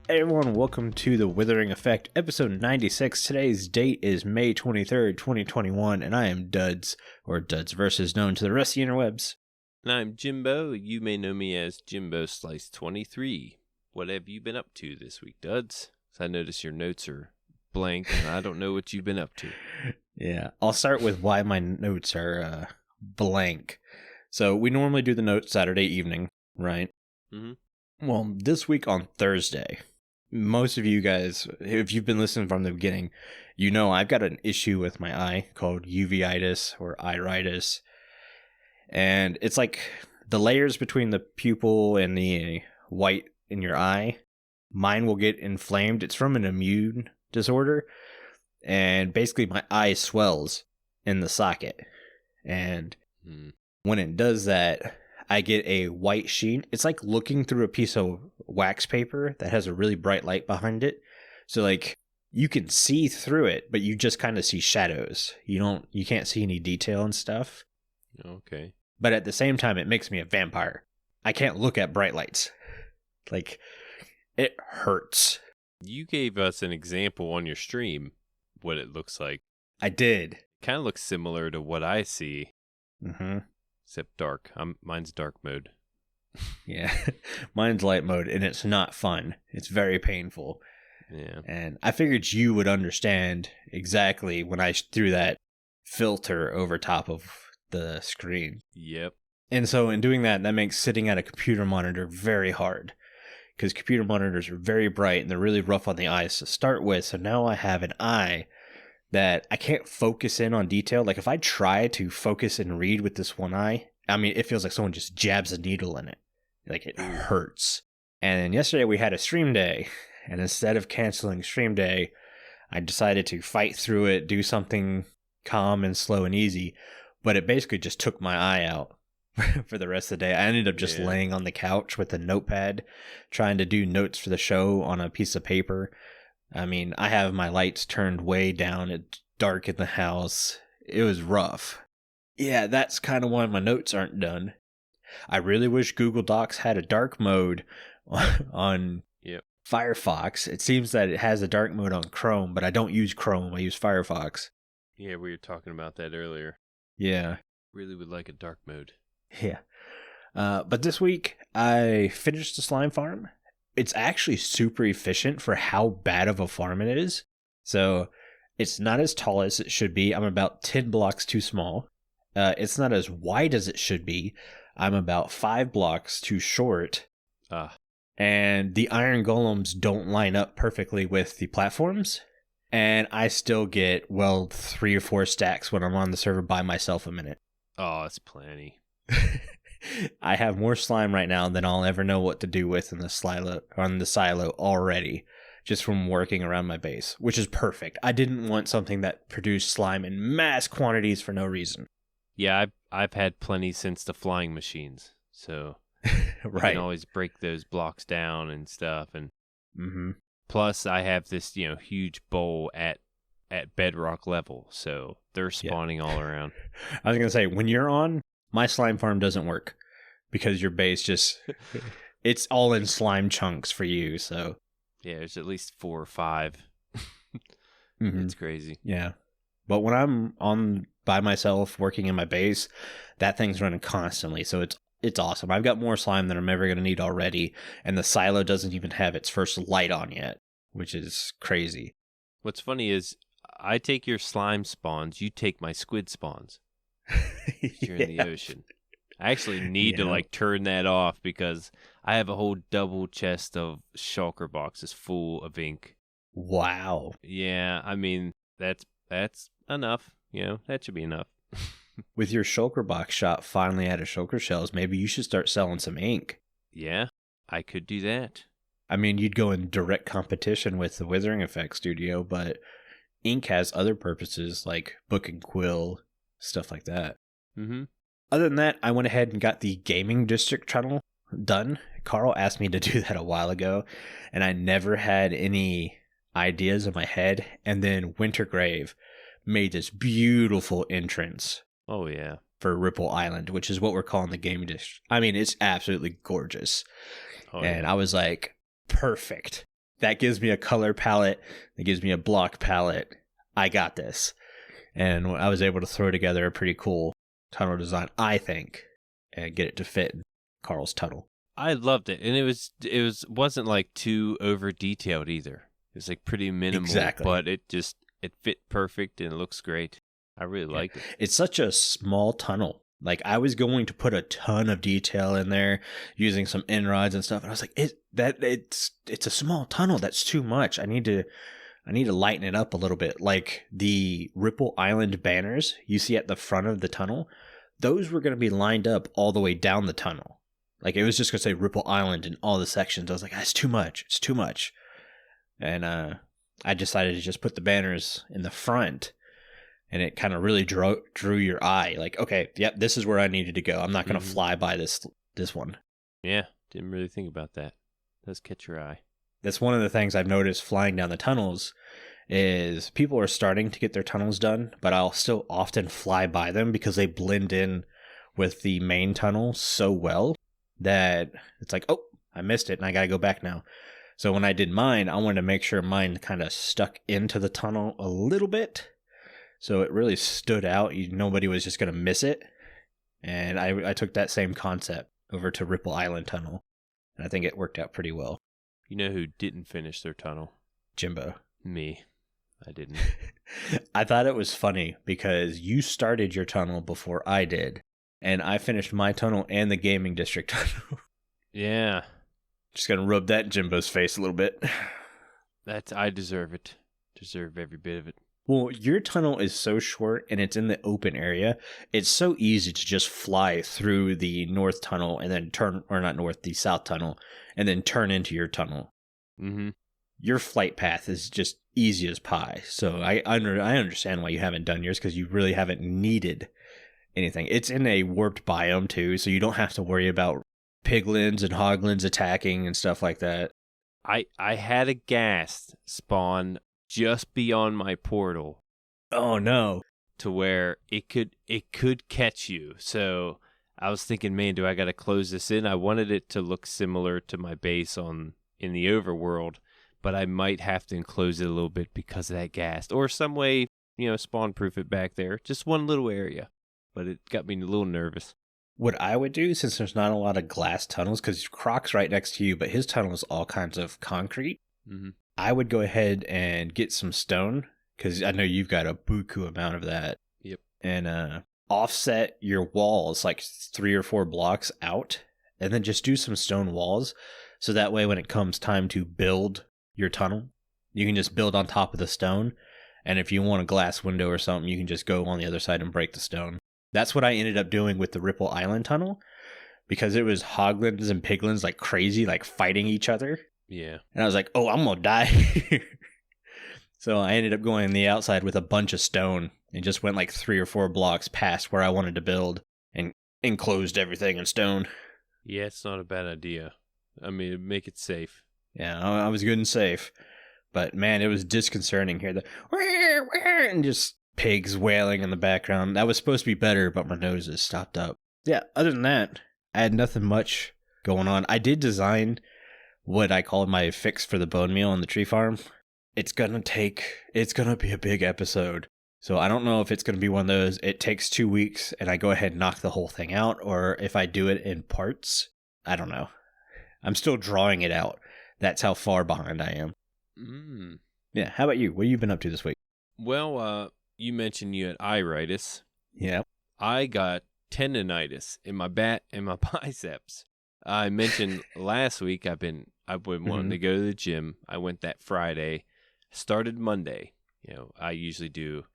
Hey everyone, welcome to the Withering Effect, episode 96. Today's date is May 23rd, 2021, and I am Duds, or Duds Versus, known to the rest of the interwebs. And I'm Jimbo. You may know me as Jimbo Slice 23. What have you been up to this week, Duds? I notice your notes are blank, and I don't know what you've been up to. Yeah, I'll start with why my notes are blank. So we normally do the notes Saturday evening, right? Mm-hmm. Well, this week on Thursday, most of you guys, if you've been listening from the beginning, you know I've got an issue with my eye called uveitis or iritis. And it's like the layers between the pupil and the white in your eye, mine will get inflamed. It's from an immune disorder. And basically my eye swells in the socket. And when it does that, I get a white sheen. It's like looking through a piece of wax paper that has a really bright light behind it. So like you can see through it, but you just kind of see shadows. You can't see any detail and stuff. Okay. But at the same time, it makes me a vampire. I can't look at bright lights. Like, it hurts. You gave us an example on your stream, what it looks like. I did. Kind of looks similar to what I see. Mm-hmm. Except dark. Mine's dark mode. Yeah. Mine's light mode, and it's not fun. It's very painful. Yeah. And I figured you would understand exactly when I threw that filter over top of the screen. Yep. And so in doing that, that makes sitting at a computer monitor very hard. Because computer monitors are very bright, and they're really rough on the eyes to start with. So now I have an eye that I can't focus in on detail. Like if I try to focus and read with this one eye, I mean, it feels like someone just jabs a needle in it. Like it hurts. And yesterday we had a stream day, and instead of canceling stream day, I decided to fight through it, do something calm and slow and easy, but it basically just took my eye out for the rest of the day. I ended up just laying on the couch with a notepad, trying to do notes for the show on a piece of paper. I mean, I have my lights turned way down. It's dark in the house. It was rough. Yeah, that's kind of why my notes aren't done. I really wish Google Docs had a dark mode on Firefox. It seems that it has a dark mode on Chrome, but I don't use Chrome. I use Firefox. Yeah, we were talking about that earlier. Yeah. Really would like a dark mode. Yeah. But this week, I finished the slime farm. It's actually super efficient for how bad of a farm it is. So it's not as tall as it should be. I'm about 10 blocks too small. It's not as wide as it should be. I'm about 5 blocks too short. And the iron golems don't line up perfectly with the platforms. And I still get, 3 or 4 stacks when I'm on the server by myself a minute. Oh, it's plenty. I have more slime right now than I'll ever know what to do with in the silo already, just from working around my base, which is perfect. I didn't want something that produced slime in mass quantities for no reason. Yeah, I've had plenty since the flying machines, so right. You can always break those blocks down and stuff, and plus I have this huge bowl at bedrock level, so they're spawning all around. I was gonna say, when you're on, my slime farm doesn't work because your base just, it's all in slime chunks for you, so. Yeah, there's at least 4 or 5. It's crazy. Yeah. But when I'm on by myself working in my base, that thing's running constantly, so it's awesome. I've got more slime than I'm ever going to need already, and the silo doesn't even have its first light on yet, which is crazy. What's funny is I take your slime spawns, you take my squid spawns. You're in the ocean. I actually need to turn that off because I have a whole double chest of shulker boxes full of ink. Wow. Yeah, I mean that's enough. That should be enough. With your shulker box shop finally out of shulker shells, maybe you should start selling some ink. Yeah, I could do that. I mean, you'd go in direct competition with the Withering Effect studio, but ink has other purposes like book and quill, stuff like that. Other than that, I went ahead and got the gaming district tunnel done. Carl asked me to do that a while ago, and I never had any ideas in my head. And then Wintergrave made this beautiful entrance. Oh, yeah. For Ripple Island, which is what we're calling the gaming district. I mean, it's absolutely gorgeous. And I was like, perfect. that gives me a color palette. That gives me a block palette. I got this. And I was able to throw together a pretty cool tunnel design, I think, and get it to fit Carl's tunnel. I loved it, and it wasn't like too over detailed either. It was like pretty minimal, Exactly. but it fit perfect and it looks great. I really liked it. It's such a small tunnel. Like, I was going to put a ton of detail in there using some end rods and stuff, and I was like, it's a small tunnel. That's too much. I need to lighten it up a little bit. Like the Ripple Island banners you see at the front of the tunnel, those were going to be lined up all the way down the tunnel. Like, it was just going to say Ripple Island in all the sections. I was like, that's too much. It's too much. And I decided to just put the banners in the front, and it kind of really drew your eye. Like, okay, yep, this is where I needed to go. I'm not going to fly by this one. Yeah, didn't really think about that. Does catch your eye. That's one of the things I've noticed flying down the tunnels is people are starting to get their tunnels done, but I'll still often fly by them because they blend in with the main tunnel so well that it's like, oh, I missed it and I got to go back now. So when I did mine, I wanted to make sure mine kind of stuck into the tunnel a little bit. So it really stood out. Nobody was just going to miss it. And I took that same concept over to Ripple Island Tunnel. And I think it worked out pretty well. You know who didn't finish their tunnel? Jimbo. Me. I didn't. I thought it was funny because you started your tunnel before I did. And I finished my tunnel and the gaming district tunnel. Yeah. Just going to rub that in Jimbo's face a little bit. I deserve it. Deserve every bit of it. Well, your tunnel is so short and it's in the open area. It's so easy to just fly through the north tunnel and then the south tunnel, and then turn into your tunnel. Mm-hmm. Your flight path is just easy as pie. So I understand why you haven't done yours, because you really haven't needed anything. It's in a warped biome too, so you don't have to worry about piglins and hoglins attacking and stuff like that. I had a ghast spawn just beyond my portal. Oh no. To where it could catch you. So I was thinking, man, do I got to close this in? I wanted it to look similar to my base in the overworld, but I might have to enclose it a little bit because of that ghast, or some way, spawn proof it back there. Just one little area, but it got me a little nervous. What I would do, since there's not a lot of glass tunnels, because Crock's right next to you, but his tunnel is all kinds of concrete. Mm-hmm. I would go ahead and get some stone, because I know you've got a buku amount of that. Yep. And offset your walls like 3 or 4 blocks out, and then just do some stone walls. So that way when it comes time to build your tunnel, you can just build on top of the stone. And if you want a glass window or something, you can just go on the other side and break the stone. That's what I ended up doing with the Ripple Island tunnel, because it was hoglins and piglins like crazy, like fighting each other. Yeah. And I was like, oh, I'm going to die here. So I ended up going on the outside with a bunch of stone and just went like 3 or 4 blocks past where I wanted to build and enclosed everything in stone. Yeah, it's not a bad idea. I mean, make it safe. Yeah, I was good and safe. But man, it was disconcerting here. And just pigs wailing in the background. That was supposed to be better, but my nose is stopped up. Yeah, other than that, I had nothing much going on. I did design what I called my fix for the bone meal on the tree farm. It's gonna be a big episode. So I don't know if it's gonna be one of those, it takes 2 weeks and I go ahead and knock the whole thing out, or if I do it in parts. I don't know. I'm still drawing it out. That's how far behind I am. Mm. Yeah, how about you? What have you been up to this week? Well, you mentioned you had iritis. Yeah. I got tendonitis in my back and my biceps. I mentioned last week I've been wanting to go to the gym. I went that Friday. Started Monday. I usually do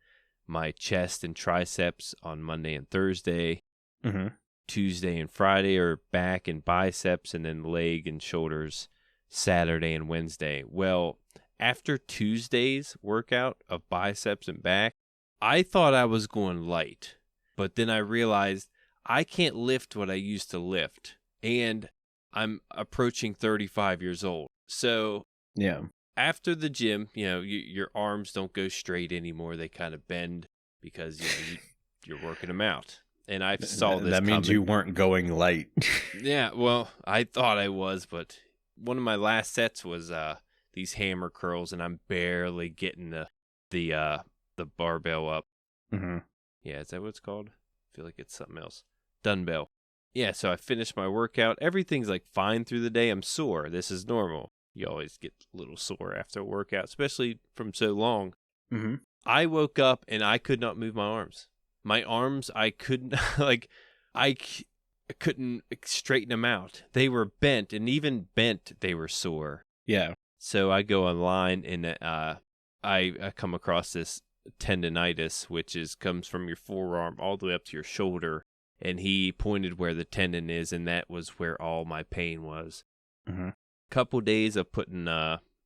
my chest and triceps on Monday and Thursday. Mm-hmm. Tuesday and Friday are back and biceps, and then leg and shoulders Saturday and Wednesday. Well, after Tuesday's workout of biceps and back, I thought I was going light, but then I realized I can't lift what I used to lift, and I'm approaching 35 years old. So yeah, after the gym, your arms don't go straight anymore. They kind of bend because you're working them out. And I saw this. That means coming. you weren't going light. Yeah, well, I thought I was, but one of my last sets was the these hammer curls, and I'm barely getting the barbell up. Mm-hmm. Yeah, is that what it's called? I feel like it's something else. Dumbbell. Yeah, so I finished my workout. Everything's like fine through the day. I'm sore. This is normal. You always get a little sore after a workout, especially from so long. Mm-hmm. I woke up and I could not move my arms. My arms, I couldn't, like, I couldn't straighten them out. They were bent, and even bent, they were sore. Yeah. So I go online, and I come across this tendonitis, which comes from your forearm all the way up to your shoulder. And he pointed where the tendon is, and that was where all my pain was. Mm-hmm. Couple days of putting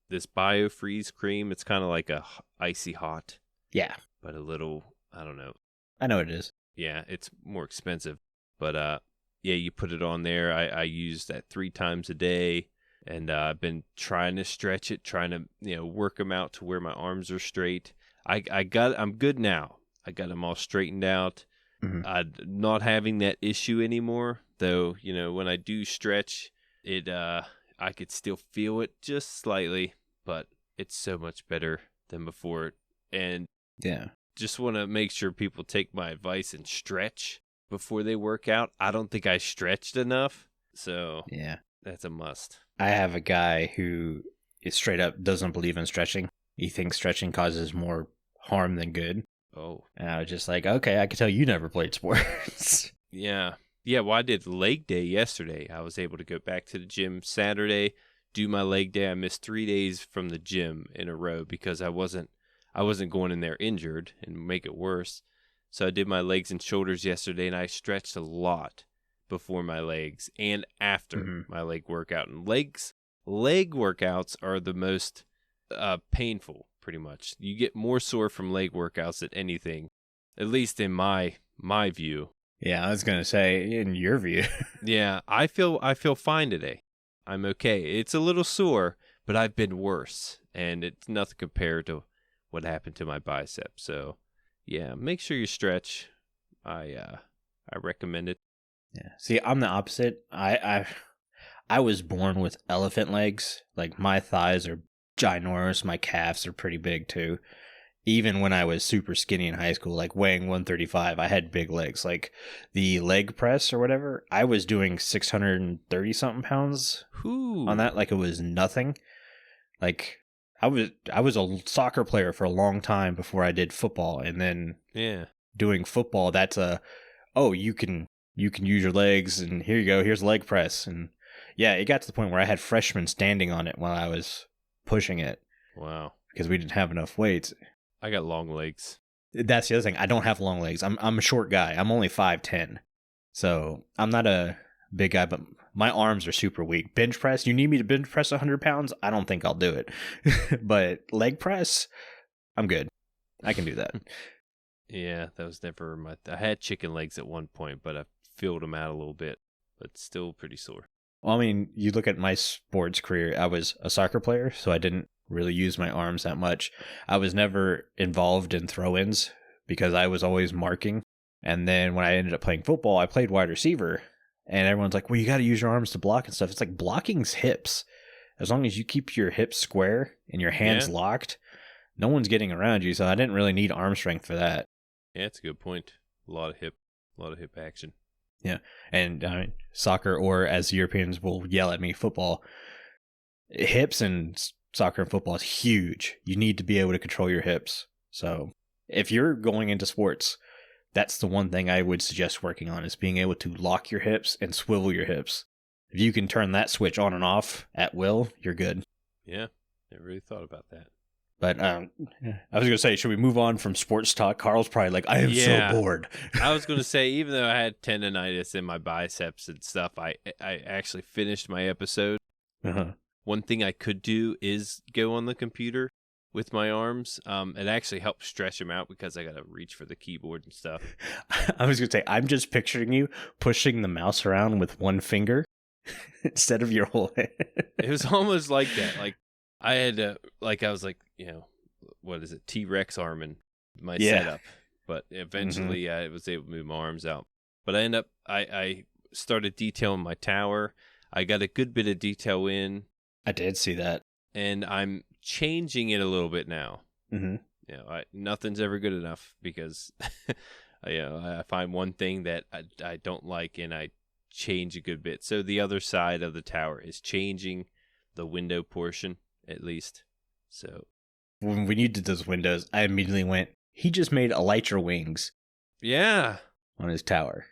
this BioFreeze cream. It's kind of like a icy hot. Yeah. But a little, I don't know. I know it is. Yeah, it's more expensive. But yeah, you put it on there. I use that 3 times a day. And I've been trying to stretch it, trying to, work them out to where my arms are straight. I'm good now. I got them all straightened out. Mm-hmm. Not having that issue anymore, though. When I do stretch it, I could still feel it just slightly, but it's so much better than before. And yeah, just want to make sure people take my advice and stretch before they work out. I don't think I stretched enough, so yeah, that's a must. I have a guy who is straight up doesn't believe in stretching. He thinks stretching causes more harm than good. Oh. And I was just like, okay, I can tell you never played sports. Yeah. Yeah, well, I did leg day yesterday. I was able to go back to the gym Saturday, do my leg day. I missed 3 days from the gym in a row because I wasn't going in there injured and make it worse. So I did my legs and shoulders yesterday, and I stretched a lot before my legs and after my leg workout. And leg workouts are the most painful. Pretty much. You get more sore from leg workouts than anything, at least in my view. Yeah, I was going to say, in your view. Yeah, I feel fine today. I'm okay. It's a little sore, but I've been worse, and it's nothing compared to what happened to my bicep. So, yeah, make sure you stretch. I recommend it. Yeah. See, I'm the opposite. I was born with elephant legs. Like, my thighs are ginormous. My calves are pretty big too. Even when I was super skinny in high school, like weighing 135, I had big legs. Like the leg press or whatever, I was doing 630 something pounds on that. Like it was nothing. Like I was a soccer player for a long time before I did football, and then doing football, that's you can use your legs, and here you go, here's leg press. And yeah, it got to the point where I had freshmen standing on it while I was pushing it. Wow. Because we didn't have enough weights. I got long legs. That's the other thing. I don't have long legs. I'm a short guy. I'm only 5'10". So I'm not a big guy, but my arms are super weak. Bench press, you need me to bench press 100 pounds? I don't think I'll do it. But leg press, I'm good. I can do that. Yeah, that was never I had chicken legs at one point, but I filled them out a little bit, but still pretty sore. Well, I mean, you look at my sports career, I was a soccer player, so I didn't really use my arms that much. I was never involved in throw-ins because I was always marking. And then when I ended up playing football, I played wide receiver. And everyone's like, well, you got to use your arms to block and stuff. It's like blocking's hips. As long as you keep your hips square and your hands locked, no one's getting around you. So I didn't really need arm strength for that. Yeah, that's a good point. A lot of hip action. Yeah, and soccer, or as Europeans will yell at me, football. Hips and soccer and football is huge. You need to be able to control your hips. So if you're going into sports, that's the one thing I would suggest working on, is being able to lock your hips and swivel your hips. If you can turn that switch on and off at will, you're good. Yeah, never really thought about that. But I was going to say, should we move on from sports talk? Carl's probably like, I am so bored. I was going to say, even though I had tendonitis in my biceps and stuff, I actually finished my episode. Uh-huh. One thing I could do is go on the computer with my arms. It actually helps stretch them out because I got to reach for the keyboard and stuff. I was going to say, I'm just picturing you pushing the mouse around with one finger instead of your whole hand. It was almost like that. Like I had I was like, what is it? T-Rex arm in my setup. But eventually I was able to move my arms out. But I started detailing my tower. I got a good bit of detail in. I did see that. and I'm changing it a little bit now. Mm-hmm. Nothing's ever good enough because I find one thing that I don't like and I change a good bit. So the other side of the tower is changing the window portion at least. So when you did those windows, I immediately went, he just made elytra wings. Yeah. On his tower.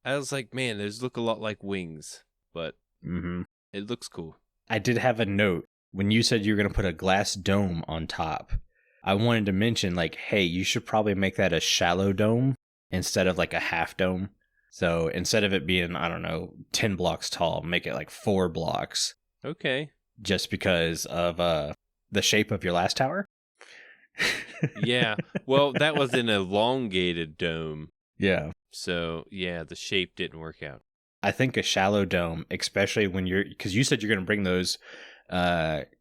I was like, man, those look a lot like wings, but mm-hmm. It looks cool. I did have a note. When you said you were going to put a glass dome on top, I wanted to mention, like, hey, you should probably make that a shallow dome instead of like a half dome. So instead of it being, I don't know, 10 blocks tall, make it like 4 blocks. Okay. Just because of the shape of your last tower. Yeah. Well, that was an elongated dome. Yeah. So, yeah, the shape didn't work out. I think a shallow dome, especially when because you said you're going to bring those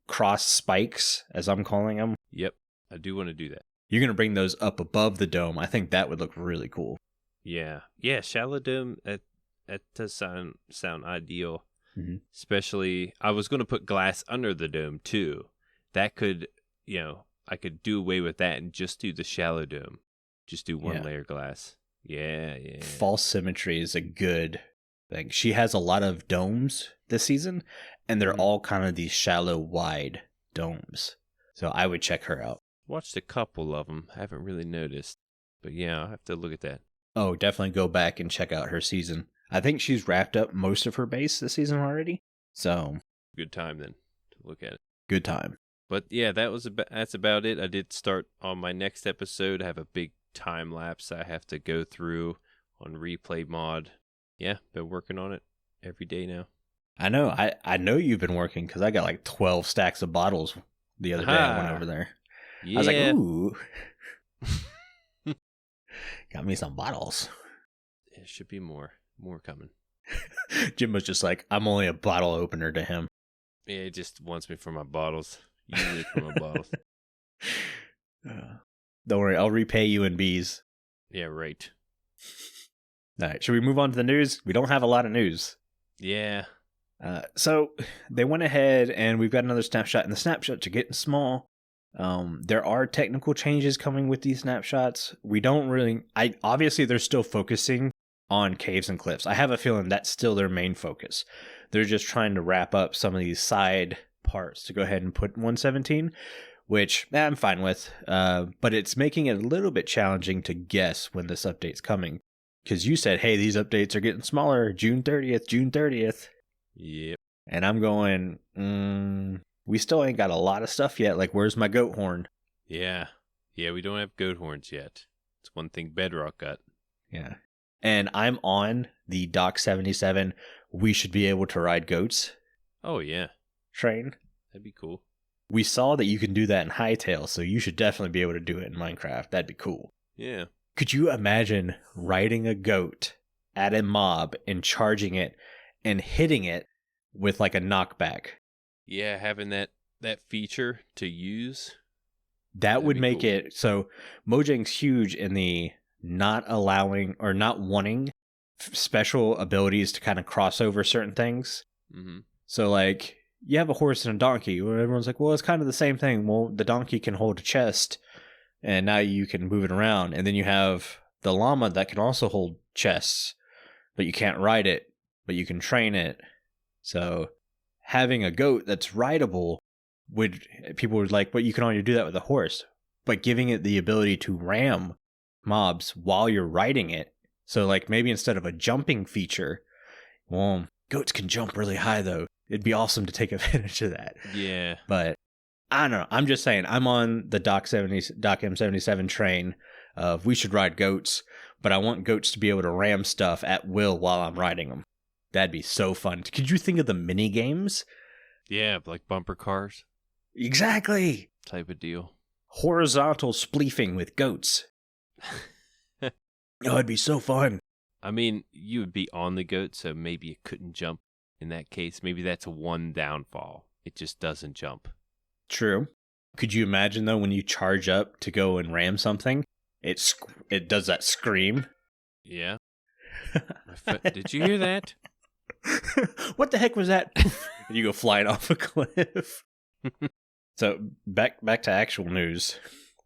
cross spikes, as I'm calling them. Yep. I do want to do that. You're going to bring those up above the dome. I think that would look really cool. Yeah. Yeah, shallow dome, that does sound ideal. Mm-hmm. Especially, I was going to put glass under the dome, too. That could, I could do away with that and just do the shallow dome. Just do one layer glass. Yeah. False symmetry is a good thing. She has a lot of domes this season, and they're all kind of these shallow, wide domes. So I would check her out. Watched a couple of them. I haven't really noticed. But yeah, I'll have to look at that. Oh, definitely go back and check out her season. I think she's wrapped up most of her base this season already. So good time then to look at it. Good time. But yeah, that's about it. I did start on my next episode. I have a big time lapse I have to go through on replay mod. Yeah, been working on it every day now. I know. I know you've been working because I got like 12 stacks of bottles the other day. I went over there. Yeah. I was like, ooh. Got me some bottles. There should be more coming. Jimbo's just like, I'm only a bottle opener to him. Yeah, he just wants me for my bottles. Usually for my bottles. Don't worry, I'll repay you in bees. Yeah, right. All right, should we move on to the news? We don't have a lot of news. Yeah. So they went ahead and we've got another snapshot, and the snapshots are getting small. There are technical changes coming with these snapshots. Obviously they're still focusing on caves and cliffs. I have a feeling that's still their main focus. They're just trying to wrap up some of these side parts to go ahead and put 117, which I'm fine with. But it's making it a little bit challenging to guess when this update's coming. Because you said, hey, these updates are getting smaller. June 30th. Yep. And I'm going, we still ain't got a lot of stuff yet. Like, where's my goat horn? Yeah. Yeah, we don't have goat horns yet. It's one thing Bedrock got. Yeah. And I'm on the Dock 77. We should be able to ride goats. Oh, yeah. Train. That'd be cool. We saw that you can do that in Hightail, so you should definitely be able to do it in Minecraft. That'd be cool. Yeah. Could you imagine riding a goat at a mob and charging it and hitting it with like a knockback? Yeah, having that feature to use. That would make cool. It so Mojang's huge in the not allowing or not wanting special abilities to kind of cross over certain things. Mm-hmm. So like you have a horse and a donkey where everyone's like, well, it's kind of the same thing. Well, the donkey can hold a chest and now you can move it around. And then you have the llama that can also hold chests, but you can't ride it, but you can train it. So having a goat that's rideable people would like, but you can only do that with a horse. But giving it the ability to ram mobs while you're riding it. So like maybe instead of a jumping feature, well, goats can jump really high though. It'd be awesome to take advantage of that. Yeah. But I don't know. I'm just saying, I'm on the Dock M77 train of we should ride goats, but I want goats to be able to ram stuff at will while I'm riding them. That'd be so fun. Could you think of the mini games? Yeah, like bumper cars. Exactly. Type of deal. Horizontal spleefing with goats. Oh, it'd be so fun. I mean, you would be on the goat, so maybe it couldn't jump in that case. Maybe that's one downfall. It just doesn't jump. True. Could you imagine, though, when you charge up to go and ram something, it does that scream? Yeah. Did you hear that? What the heck was that? You go flying off a cliff. So back to actual news.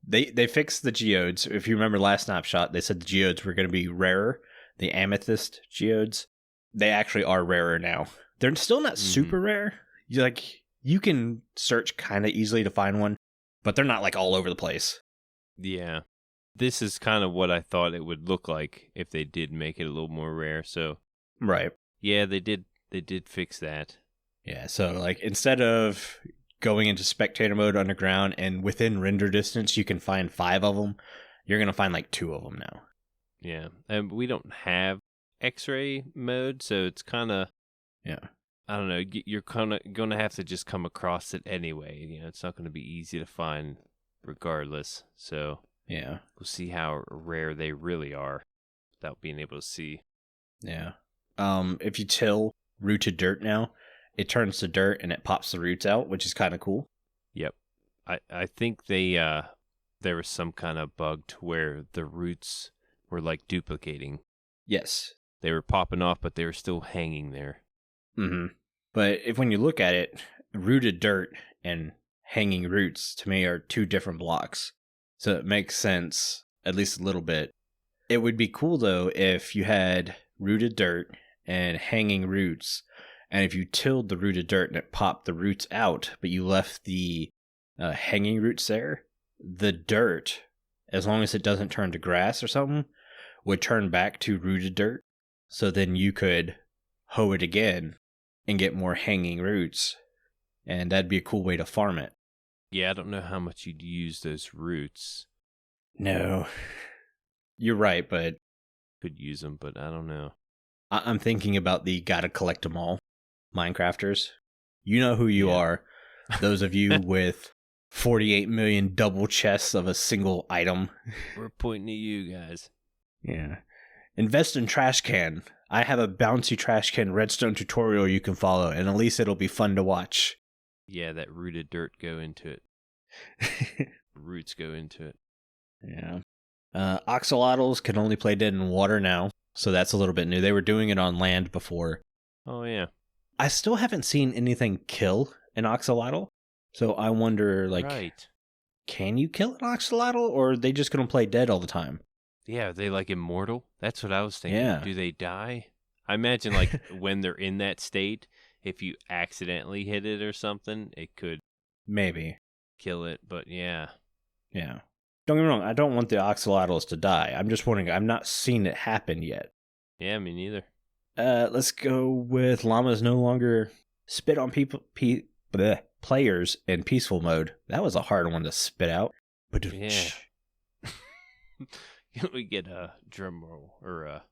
They fixed the geodes. If you remember last snapshot, they said the geodes were going to be rarer. The amethyst geodes, they actually are rarer now. They're still not super rare. You can search kind of easily to find one, but they're not like all over the place. Yeah. This is kind of what I thought it would look like if they did make it a little more rare. So, right. Yeah, they did fix that. Yeah, so like instead of going into spectator mode underground and within render distance you can find 5 of them, you're going to find like 2 of them now. Yeah, and we don't have X-ray mode, so it's kind of, I don't know, you're kind of going to have to just come across it anyway. You know, it's not going to be easy to find regardless. So yeah, we'll see how rare they really are without being able to see. Yeah. If you till rooted dirt now, it turns to dirt and it pops the roots out, which is kind of cool. Yep. I think there was some kind of bug to where the roots were like duplicating. Yes. They were popping off, but they were still hanging there. Mm-hmm. But when you look at it, rooted dirt and hanging roots to me are 2 different blocks. So it makes sense, at least a little bit. It would be cool though if you had rooted dirt and hanging roots, and if you tilled the rooted dirt and it popped the roots out, but you left the hanging roots there, the dirt, as long as it doesn't turn to grass or something, would turn back to rooted dirt. So then you could hoe it again and get more hanging roots, and that'd be a cool way to farm it. Yeah, I don't know how much you'd use those roots. No, you're right, but could use them, but I don't know. I'm thinking about the gotta collect them all Minecrafters. You know who you are. Those of you with 48 million double chests of a single item. We're pointing at you guys. Yeah. Invest in trash can. I have a bouncy trash can redstone tutorial you can follow, and at least it'll be fun to watch. Yeah, that rooted dirt go into it. Roots go into it. Yeah. Axolotls can only play dead in water now, so that's a little bit new. They were doing it on land before. Oh, yeah. I still haven't seen anything kill an axolotl, so I wonder, can you kill an axolotl, or are they just going to play dead all the time? Yeah, are they like immortal? That's what I was thinking. Yeah. Do they die? I imagine like when they're in that state, if you accidentally hit it or something, it could maybe kill it, but yeah. Yeah. Don't get me wrong, I don't want the axolotls to die. I'm just wondering, I've not seen it happen yet. Yeah, me neither. Let's go with llamas no longer spit on players in peaceful mode. That was a hard one to spit out. Yeah. Can we get a drum roll or a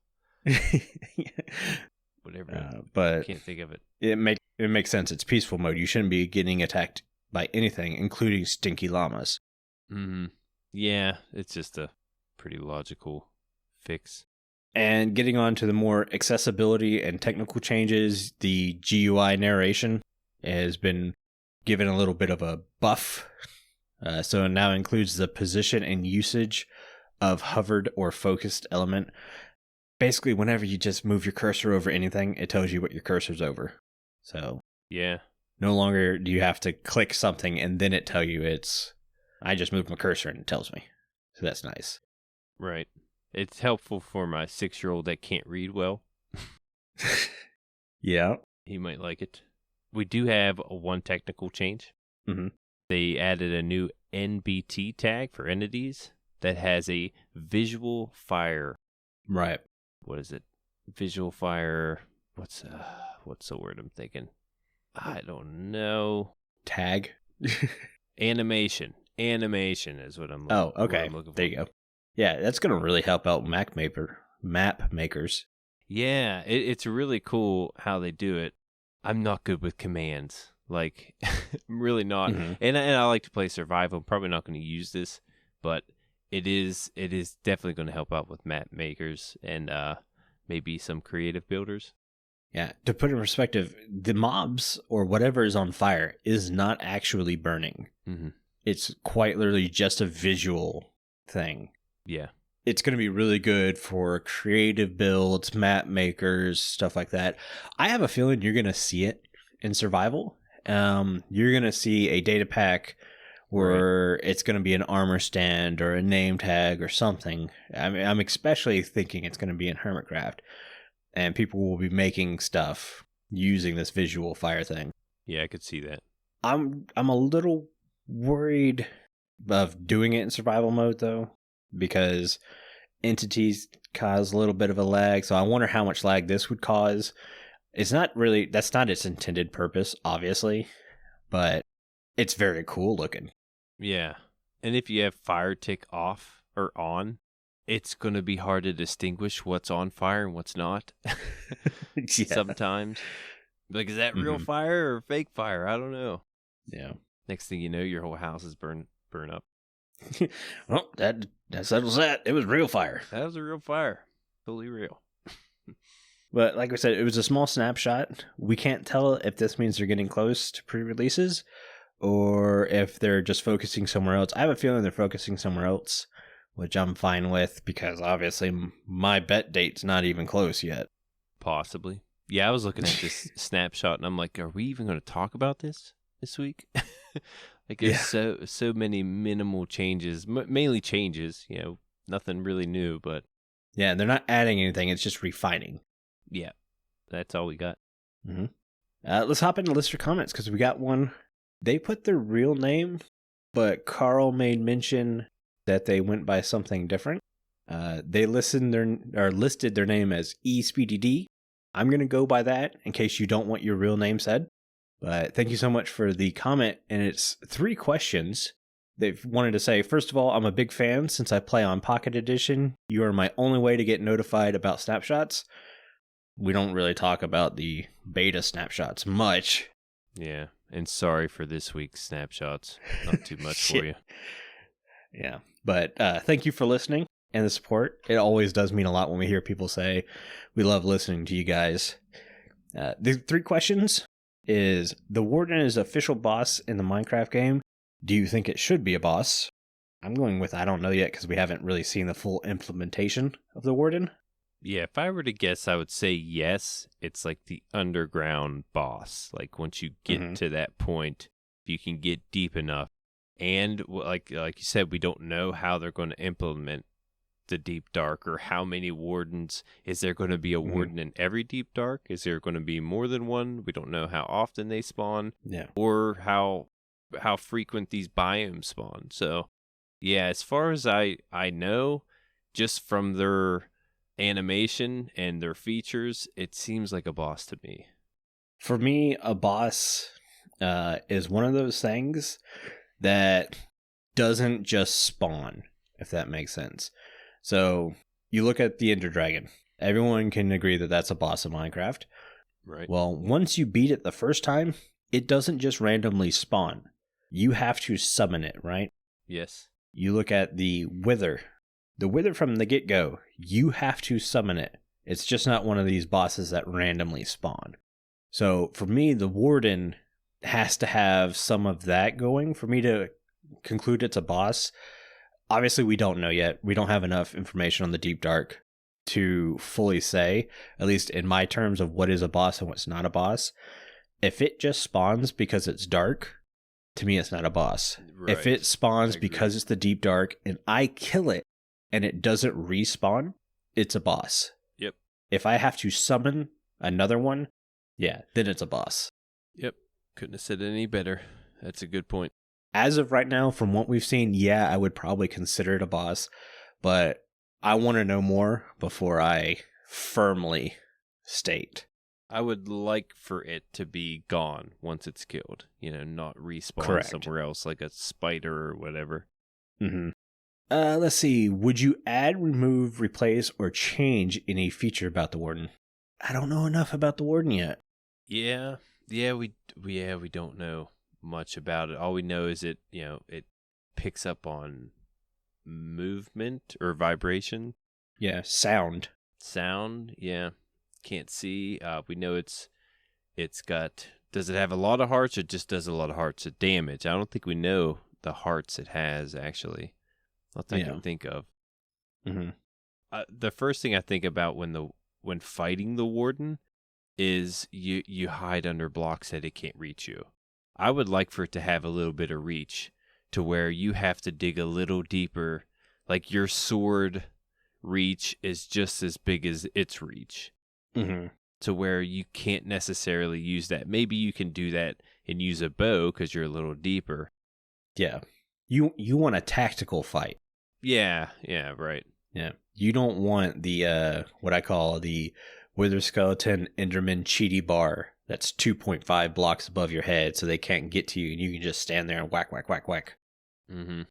whatever? But I can't think of it. It makes sense. It's peaceful mode. You shouldn't be getting attacked by anything, including stinky llamas. Mm-hmm. Yeah, it's just a pretty logical fix. And getting on to the more accessibility and technical changes, the GUI narration has been given a little bit of a buff. So it now includes the position and usage of hovered or focused element. Basically, whenever you just move your cursor over anything, it tells you what your cursor's over. So yeah, no longer do you have to click something and then it tell you I just moved my cursor and it tells me. So that's nice. Right. It's helpful for my 6-year-old that can't read well. Yeah. He might like it. We do have one technical change. Mm-hmm. They added a new NBT tag for entities that has a HasVisualFire. Right. What is it? HasVisualFire. What's the word I'm thinking? I don't know. Tag? Animation. Animation is what I'm looking for. Oh, okay. There you go. Yeah, that's going to really help out map makers. Yeah, it's really cool how they do it. I'm not good with commands. Like, I'm really not. Mm-hmm. And I like to play survival. I'm probably not going to use this, but it is definitely going to help out with map makers and maybe some creative builders. Yeah, to put it in perspective, the mobs or whatever is on fire is not actually burning. Mm-hmm. It's quite literally just a visual thing. Yeah. It's going to be really good for creative builds, map makers, stuff like that. I have a feeling you're going to see it in survival you're going to see a data pack where it's going to be an armor stand or a name tag or something. I mean, I'm especially thinking it's going to be in Hermitcraft, and people will be making stuff using this VisualFire thing. Yeah, I could see that. I'm a little worried of doing it in survival mode though, because entities cause a little bit of a lag. So I wonder how much lag this would cause. It's not really, that's not its intended purpose, obviously, but it's very cool looking. Yeah. And if you have fire tick off or on, it's going to be hard to distinguish what's on fire and what's not. Sometimes. Like, is that real fire or fake fire? I don't know. Yeah. Next thing you know, your whole house is burn up. Well, that settles that. It was real fire. That was a real fire. Totally real. But like I said, it was a small snapshot. We can't tell if this means they're getting close to pre-releases or if they're just focusing somewhere else. I have a feeling they're focusing somewhere else, which I'm fine with because obviously my bet date's not even close yet. Possibly. Yeah, I was looking at this snapshot and I'm like, are we even going to talk about this week? Like, there's so many minimal changes, mainly changes, nothing really new, but. Yeah, they're not adding anything. It's just refining. Yeah, that's all we got. Mm-hmm. Let's hop into listener comments because we got one. They put their real name, but Carl made mention that they went by something different. They listed their name as ESpeedyD. I'm going to go by that in case you don't want your real name said. But thank you so much for the comment. And it's 3 questions. They've wanted to say, first of all, I'm a big fan since I play on Pocket Edition. You are my only way to get notified about snapshots. We don't really talk about the beta snapshots much. Yeah, and sorry for this week's snapshots. Not too much for you. Yeah, but thank you for listening and the support. It always does mean a lot when we hear people say, we love listening to you guys. The 3 questions is, the Warden is official boss in the Minecraft game. Do you think it should be a boss? I'm going with I don't know yet because we haven't really seen the full implementation of the Warden. Yeah, if I were to guess, I would say yes. It's like the underground boss. Like once you get to that point, if you can get deep enough. And like you said, we don't know how they're going to implement the deep dark or how many wardens. Is there going to be a warden in every deep dark? Is there going to be more than one? We don't know how often they spawn. Yeah. Or how frequent these biomes spawn. So yeah, as far as I know, just from their animation and their features, it seems like a boss to me. For me, a boss is one of those things that doesn't just spawn, if that makes sense. So you look at the Ender Dragon. Everyone can agree that that's a boss in Minecraft. Right. Well, once you beat it the first time, it doesn't just randomly spawn. You have to summon it, right? Yes. You look at the Wither. The Wither from the get-go, you have to summon it. It's just not one of these bosses that randomly spawn. So for me, the Warden has to have some of that going for me to conclude it's a boss. Obviously, we don't know yet. We don't have enough information on the Deep Dark to fully say, at least in my terms of what is a boss and what's not a boss. If it just spawns because it's dark, to me, it's not a boss. Right. If it spawns because it's the Deep Dark and I kill it, and it doesn't respawn, it's a boss. Yep. If I have to summon another one, yeah, then it's a boss. Yep. Couldn't have said it any better. That's a good point. As of right now, from what we've seen, yeah, I would probably consider it a boss, but I want to know more before I firmly state. I would like for it to be gone once it's killed, not respawn Correct. Somewhere else like a spider or whatever. Mm-hmm. Let's see. Would you add, remove, replace, or change any feature about the Warden? I don't know enough about the Warden yet. Yeah, we don't know much about it. All we know is it picks up on movement or vibration. Yeah, sound. Yeah. Can't see. We know it's got. Does it have a lot of hearts or just does a lot of hearts of damage? I don't think we know the hearts it has actually. Nothing I can think of. Mm-hmm. The first thing I think about when fighting the Warden is you hide under blocks that it can't reach you. I would like for it to have a little bit of reach to where you have to dig a little deeper. Like your sword reach is just as big as its reach. Mm-hmm. To where you can't necessarily use that. Maybe you can do that and use a bow because you're a little deeper. Yeah. You want a tactical fight. Yeah, right. Yeah. You don't want the, what I call the Wither Skeleton Enderman cheaty bar that's 2.5 blocks above your head so they can't get to you and you can just stand there and whack, whack, whack, whack. Mm-hmm.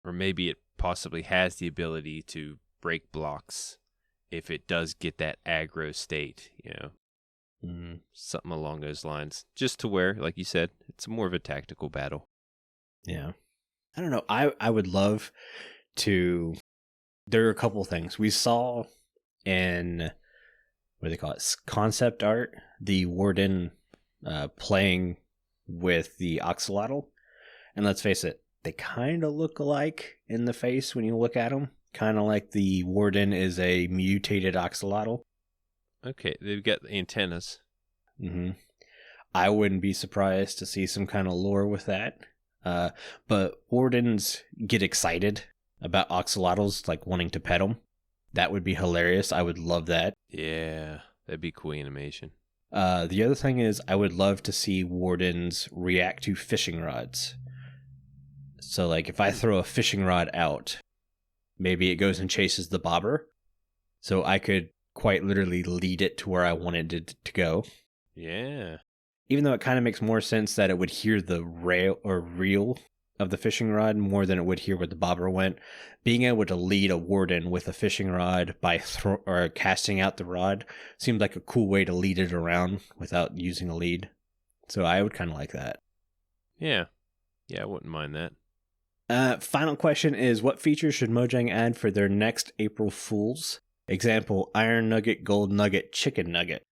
Or maybe it possibly has the ability to break blocks if it does get that aggro state, something along those lines. Just to where, like you said, it's more of a tactical battle. Yeah. I don't know. I would love to... There are a couple things. We saw in, what do they call it, concept art, the Warden playing with the Axolotl. And let's face it, they kind of look alike in the face when you look at them. Kind of like the Warden is a mutated Axolotl. Okay, they've got antennas. Mm-hmm. I wouldn't be surprised to see some kind of lore with that. But Wardens get excited about Axolotls, like wanting to pet them. That would be hilarious. I would love that. Yeah, that'd be cool animation. The other thing is I would love to see Wardens react to fishing rods. So, like, if I throw a fishing rod out, maybe it goes and chases the bobber. So I could quite literally lead it to where I wanted it to go. Yeah. Even though it kind of makes more sense that it would hear the rail or reel of the fishing rod more than it would hear where the bobber went. Being able to lead a Warden with a fishing rod by or casting out the rod seemed like a cool way to lead it around without using a lead. So I would kind of like that. Yeah. Yeah, I wouldn't mind that. Final question is, what features should Mojang add for their next April Fools? Example, Iron Nugget, Gold Nugget, Chicken Nugget.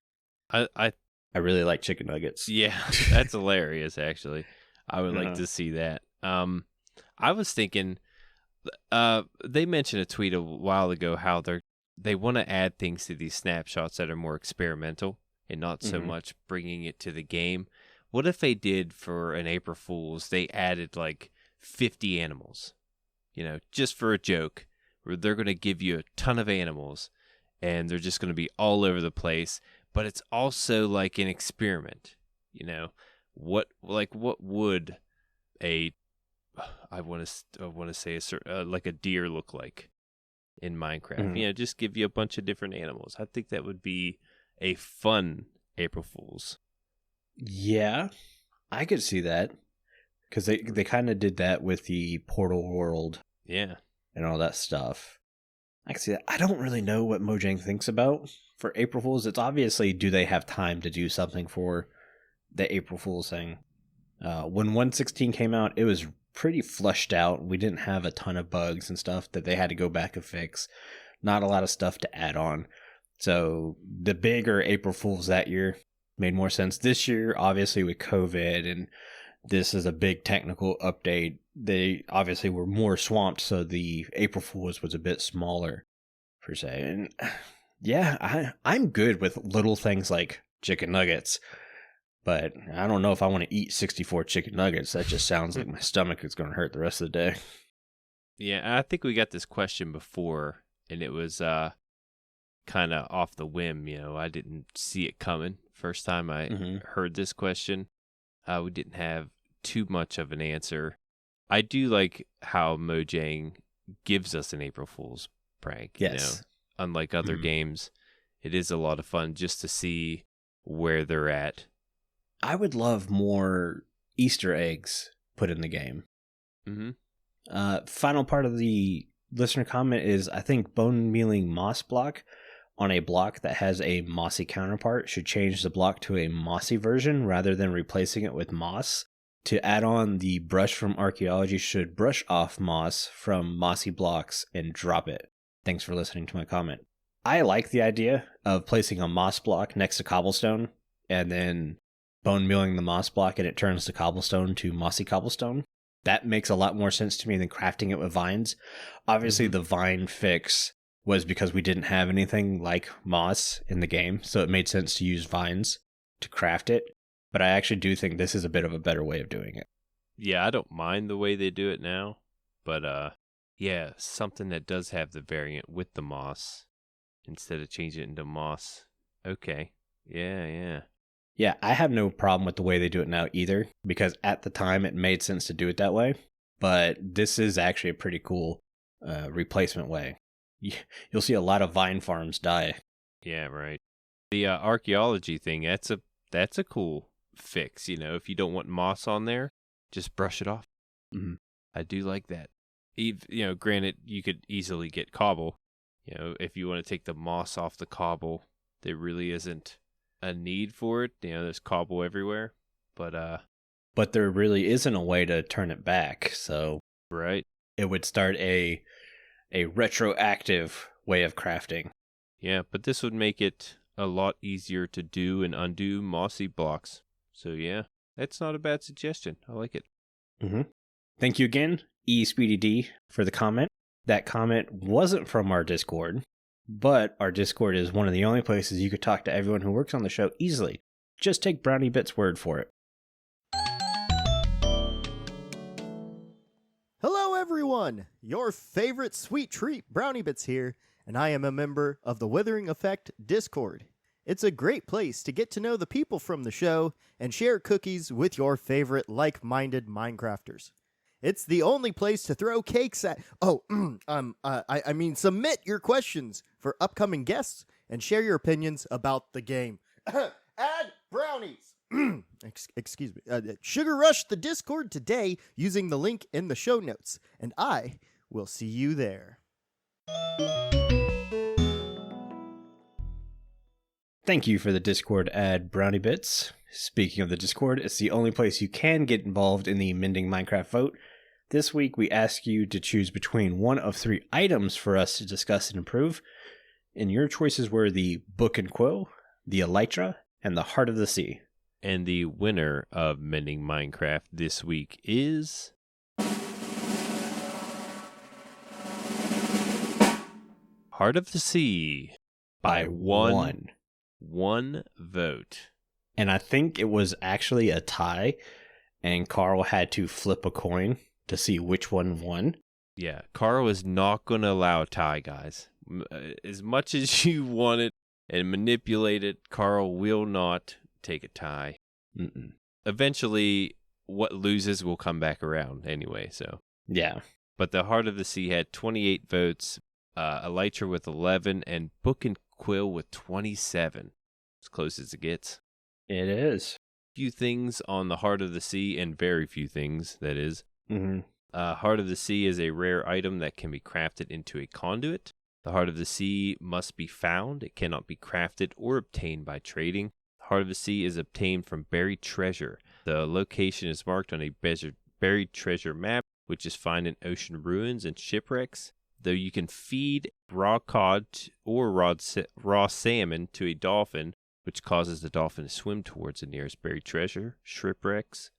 I really like chicken nuggets. Yeah, that's hilarious, actually. I would like to see that. I was thinking, they mentioned a tweet a while ago how they want to add things to these snapshots that are more experimental and not so much bringing it to the game. What if they did for an April Fool's, they added like 50 animals, just for a joke, where they're going to give you a ton of animals and they're just going to be all over the place. But it's also like an experiment, What would I want to say like a deer look like in Minecraft? Just give you a bunch of different animals. I think that would be a fun April Fool's. Yeah, I could see that because they kind of did that with the Portal World, and all that stuff. I can see that. I don't really know what Mojang thinks about for April Fools. It's obviously, do they have time to do something for the April Fools thing? When 1.16 came out, it was pretty flushed out. We didn't have a ton of bugs and stuff that they had to go back and fix. Not a lot of stuff to add on. So the bigger April Fools that year made more sense. This year, obviously with COVID and this is a big technical update, they obviously were more swamped, so the April Fool's was a bit smaller, per se. And yeah, I'm good with little things like chicken nuggets, but I don't know if I want to eat 64 chicken nuggets. That just sounds like my stomach is going to hurt the rest of the day. Yeah, I think we got this question before, and it was kind of off the whim. I didn't see it coming. First time I heard this question, we didn't have too much of an answer. I do like how Mojang gives us an April Fool's prank. Yes. Unlike other games, it is a lot of fun just to see where they're at. I would love more Easter eggs put in the game. Final part of the listener comment is, I think bone mealing moss block on a block that has a mossy counterpart should change the block to a mossy version rather than replacing it with moss. To add on, the brush from archaeology should brush off moss from mossy blocks and drop it. Thanks for listening to my comment. I like the idea of placing a moss block next to cobblestone and then bone mealing the moss block and it turns the cobblestone to mossy cobblestone. That makes a lot more sense to me than crafting it with vines. Obviously, the vine fix was because we didn't have anything like moss in the game, so it made sense to use vines to craft it. but I actually do think this is a bit of a better way of doing it. Yeah, I don't mind the way they do it now, but yeah, something that does have the variant with the moss instead of changing it into moss. Okay. Yeah. Yeah, I have no problem with the way they do it now either, because at the time it made sense to do it that way. But this is actually a pretty cool replacement way. You'll see a lot of vine farms die. Yeah, right. The archaeology thing, that's a cool fix. You know, if you don't want moss on there, just brush it off. Mm-hmm. I do like that. You know, granted, you could easily get cobble. You know, if you want to take the moss off the cobble, there really isn't a need for it. You know, there's cobble everywhere. But there really isn't a way to turn it back. So right, it would start a retroactive way of crafting. Yeah, but this would make it a lot easier to do and undo mossy blocks. So yeah, that's not a bad suggestion. I like it. Mm-hmm. Thank you again, ESpeedyD, for the comment. That comment wasn't from our Discord, but our Discord is one of the only places you could talk to everyone who works on the show easily. Just take Brownie Bit's word for it. Hello everyone! Your favorite sweet treat, Brownie Bits here, and I am a member of the Withering Effect Discord. It's a great place to get to know the people from the show and share cookies with your favorite like-minded Minecrafters. It's the only place to throw cakes at... I mean submit your questions for upcoming guests and share your opinions about the game. Add brownies! Excuse me. Sugar Rush the Discord today using the link in the show notes, and I will see you there. Thank you for the Discord ad, Brownie Bits. Speaking of the Discord, it's the only place you can get involved in the Mending Minecraft vote. This week, we ask you to choose between one of 3 items for us to discuss and improve. And your choices were the Book and Quill, the Elytra, and the Heart of the Sea. And the winner of Mending Minecraft this week is... Heart of the Sea. By one vote. And I think it was actually a tie, and Carl had to flip a coin to see which one won. Yeah, Carl is not going to allow a tie, guys. As much as you want it and manipulate it, Carl will not take a tie. Mm-mm. Eventually, what loses will come back around anyway, so. Yeah. But the Heart of the Sea had 28 votes, Elytra with 11, and Book and Quill with 27. As close as it gets. It is. Few things on the Heart of the Sea, and very few things, that is. Mm-hmm. Heart of the Sea is a rare item that can be crafted into a conduit. The Heart of the Sea must be found. It cannot be crafted or obtained by trading. The Heart of the Sea is obtained from buried treasure. The location is marked on a buried treasure map, which is found in ocean ruins and shipwrecks. Though you can feed raw cod or raw salmon to a dolphin, which causes the dolphin to swim towards the nearest buried treasure, shipwrecks,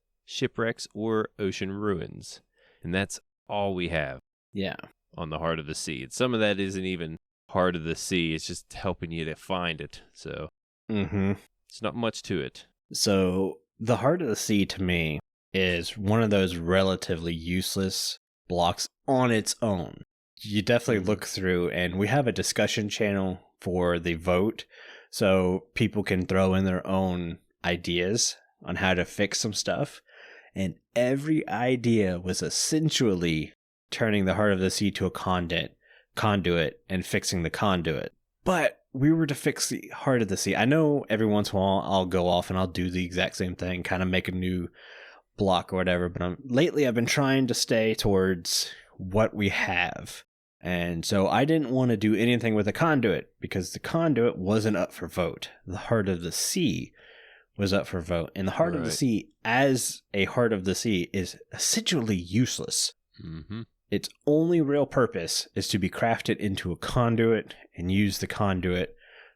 or ocean ruins. And that's all we have. Yeah. On the Heart of the Sea. And some of that isn't even Heart of the Sea. It's just helping you to find it. So it's not much to it. So the Heart of the Sea to me is one of those relatively useless blocks on its own. You definitely look through, and we have a discussion channel for the vote, so people can throw in their own ideas on how to fix some stuff. And every idea was essentially turning the Heart of the Sea to a conduit and fixing the conduit. But we were to fix the Heart of the Sea. I know every once in a while I'll go off and I'll do the exact same thing, kind of make a new block or whatever. But lately I've been trying to stay towards what we have. And so I didn't want to do anything with the conduit because the conduit wasn't up for vote. The Heart of the Sea was up for vote. And the Heart of the Sea as a Heart of the Sea is essentially useless. Mm-hmm. Its only real purpose is to be crafted into a conduit and use the conduit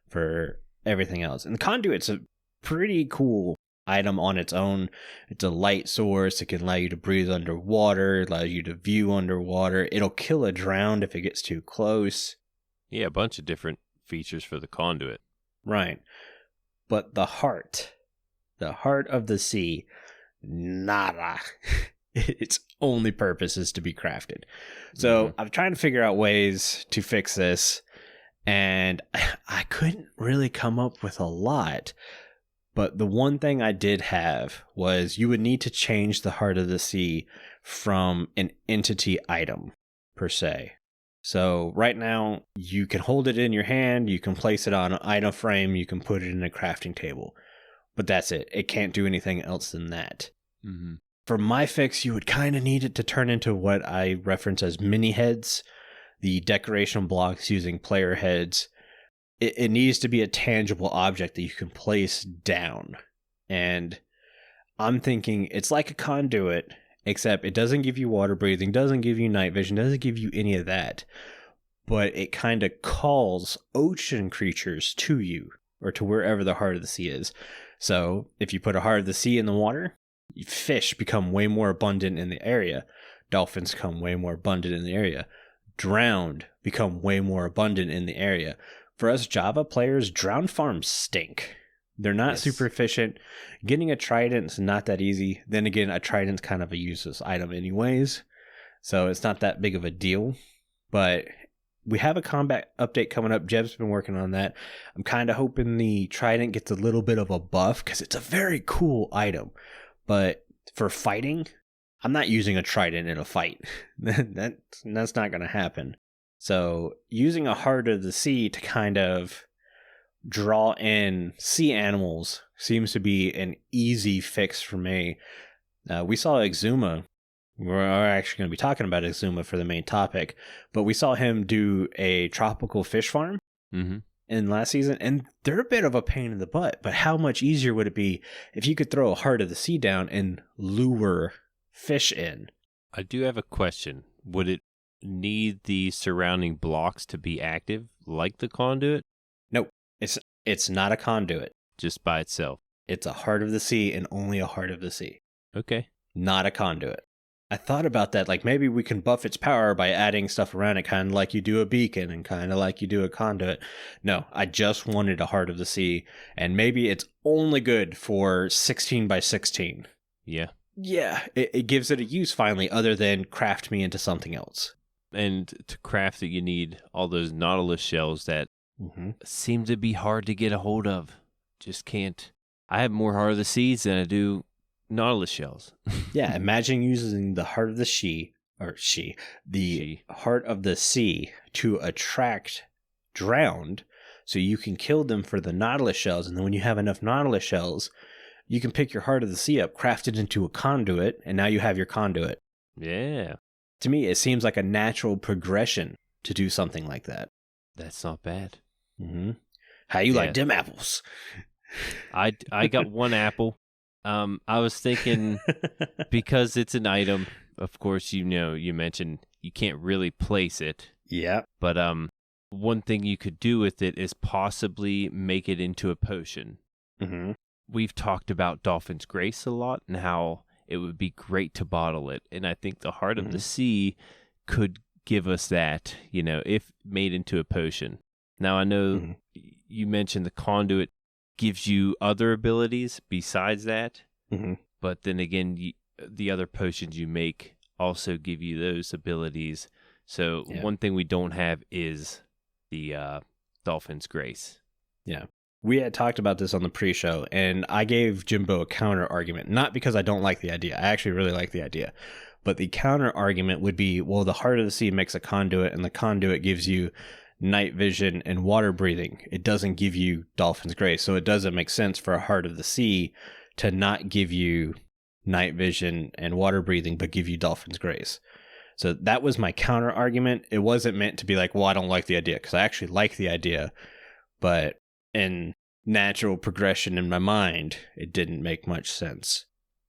for everything else. And the conduit's a pretty cool item on its own. It's a light source. It can allow you to breathe underwater, allows you to view underwater. It'll kill a drowned if it gets too close. Yeah, a bunch of different features for the conduit. Right. But the heart The Heart of the Sea, nada. Its only purpose is to be crafted. So I'm trying to figure out ways to fix this, and I couldn't really come up with a lot. But the one thing I did have was you would need to change the Heart of the Sea from an entity item, per se. So right now, you can hold it in your hand, you can place it on an item frame, you can put it in a crafting table. But that's it. It can't do anything else than that. Mm-hmm. For my fix, you would kind of need it to turn into what I reference as mini heads, the decoration blocks using player heads. It needs to be a tangible object that you can place down. And I'm thinking it's like a conduit, except it doesn't give you water breathing, doesn't give you night vision, doesn't give you any of that. But it kind of calls ocean creatures to you, or to wherever the Heart of the Sea is. So if you put a Heart of the Sea in the water, fish become way more abundant in the area. Dolphins become way more abundant in the area. Drowned become way more abundant in the area. For us Java players, drowned farms stink. They're not super efficient. Getting a trident's not that easy. Then again, a trident's kind of a useless item anyways. So it's not that big of a deal. But we have a combat update coming up. Jeb's been working on that. I'm kind of hoping the trident gets a little bit of a buff because it's a very cool item. But for fighting, I'm not using a trident in a fight. That's not going to happen. So using a Heart of the Sea to kind of draw in sea animals seems to be an easy fix for me. We saw Exuma. We're actually going to be talking about Exuma for the main topic. But we saw him do a tropical fish farm. In last season, and they're a bit of a pain in the butt, but how much easier would it be if you could throw a Heart of the Sea down and lure fish in? I do have a question. Would it need the surrounding blocks to be active, like the conduit? Nope. It's not a conduit. Just by itself? It's a Heart of the Sea and only a Heart of the Sea. Okay. Not a conduit. I thought about that, like maybe we can buff its power by adding stuff around it, kind of like you do a beacon and kind of like you do a conduit. No, I just wanted a Heart of the Sea, and maybe it's only good for 16 by 16. Yeah. Yeah, it gives it a use finally, other than craft me into something else. And to craft it, you need all those Nautilus shells that seem to be hard to get a hold of. Just can't. I have more Heart of the Seas than I do Nautilus shells. Yeah, imagine using the Heart of the Heart of the Sea to attract drowned, so you can kill them for the Nautilus shells, and then when you have enough Nautilus shells, you can pick your Heart of the Sea up, craft it into a conduit, and now you have your conduit. Yeah. To me, it seems like a natural progression to do something like that. That's not bad. How you like them apples? I got one apple. I was thinking, because it's an item, of course, you mentioned you can't really place it. Yeah. But one thing you could do with it is possibly make it into a potion. We've talked about Dolphin's Grace a lot and how it would be great to bottle it. And I think the Heart of the Sea could give us that, if made into a potion. Now, I know you mentioned the conduit gives you other abilities besides that. But then again, the other potions you make also give you those abilities. So one thing we don't have is the Dolphin's Grace. Yeah. We had talked about this on the pre-show, and I gave Jimbo a counter argument, not because I don't like the idea. I actually really like the idea. But the counter argument would be, well, the Heart of the Sea makes a conduit, and the conduit gives you night vision and water breathing. It doesn't give you Dolphin's Grace, so it doesn't make sense for a Heart of the Sea to not give you night vision and water breathing, but give you Dolphin's Grace. So that was my counter argument. It wasn't meant to be like, well, I don't like the idea, because I actually like the idea, but in natural progression in my mind, it didn't make much sense.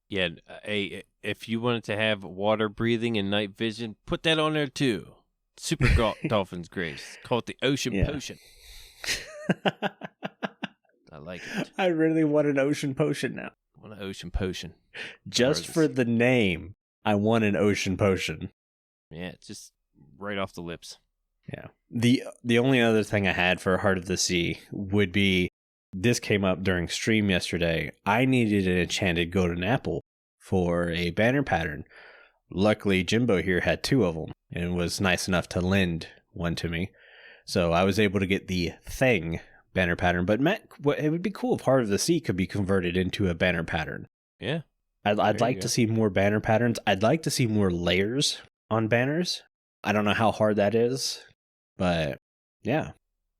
Yeah, if you wanted to have water breathing and night vision, put that on there too. Super Dolphin's Grace. Call it the Ocean Potion. I like it. I really want an Ocean Potion now. I want an Ocean Potion. Just for the name, I want an Ocean Potion. Yeah, it's just right off the lips. Yeah. The only other thing I had for Heart of the Sea would be this came up during stream yesterday. I needed an enchanted golden apple for a banner pattern. Luckily, Jimbo here had 2 of them and was nice enough to lend one to me. So I was able to get the Thing banner pattern. But Matt, it would be cool if Heart of the Sea could be converted into a banner pattern. Yeah. I'd like to see more banner patterns. I'd like to see more layers on banners. I don't know how hard that is, but yeah.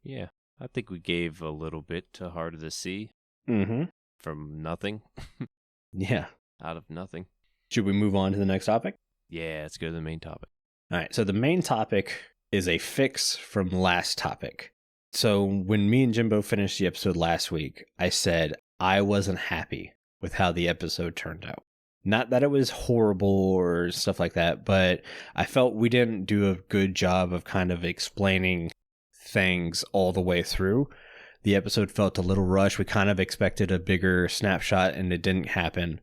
Yeah. I think we gave a little bit to Heart of the Sea. Mm-hmm. From nothing. Yeah. Out of nothing. Should we move on to the next topic? Yeah, let's go to the main topic. All right, so the main topic is a fix from last topic. So when me and Jimbo finished the episode last week, I said I wasn't happy with how the episode turned out. Not that it was horrible or stuff like that, but I felt we didn't do a good job of kind of explaining things all the way through. The episode felt a little rushed. We kind of expected a bigger snapshot, and it didn't happen.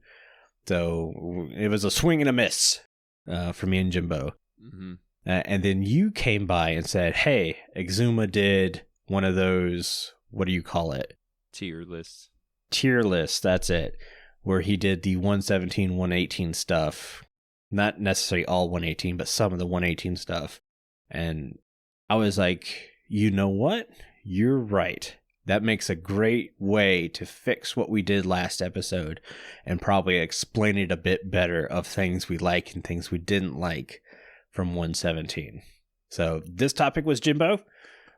So it was a swing and a miss for me and Jimbo. Mm-hmm. And then you came by and said, hey, Exuma did one of those, what do you call it? Tier lists. Tier lists, that's it. Where he did the 117, 118 stuff. Not necessarily all 118, but some of the 118 stuff. And I was like, you know what? You're right. That makes a great way to fix what we did last episode and probably explain it a bit better of things we like and things we didn't like from 117. So this topic was Jimbo.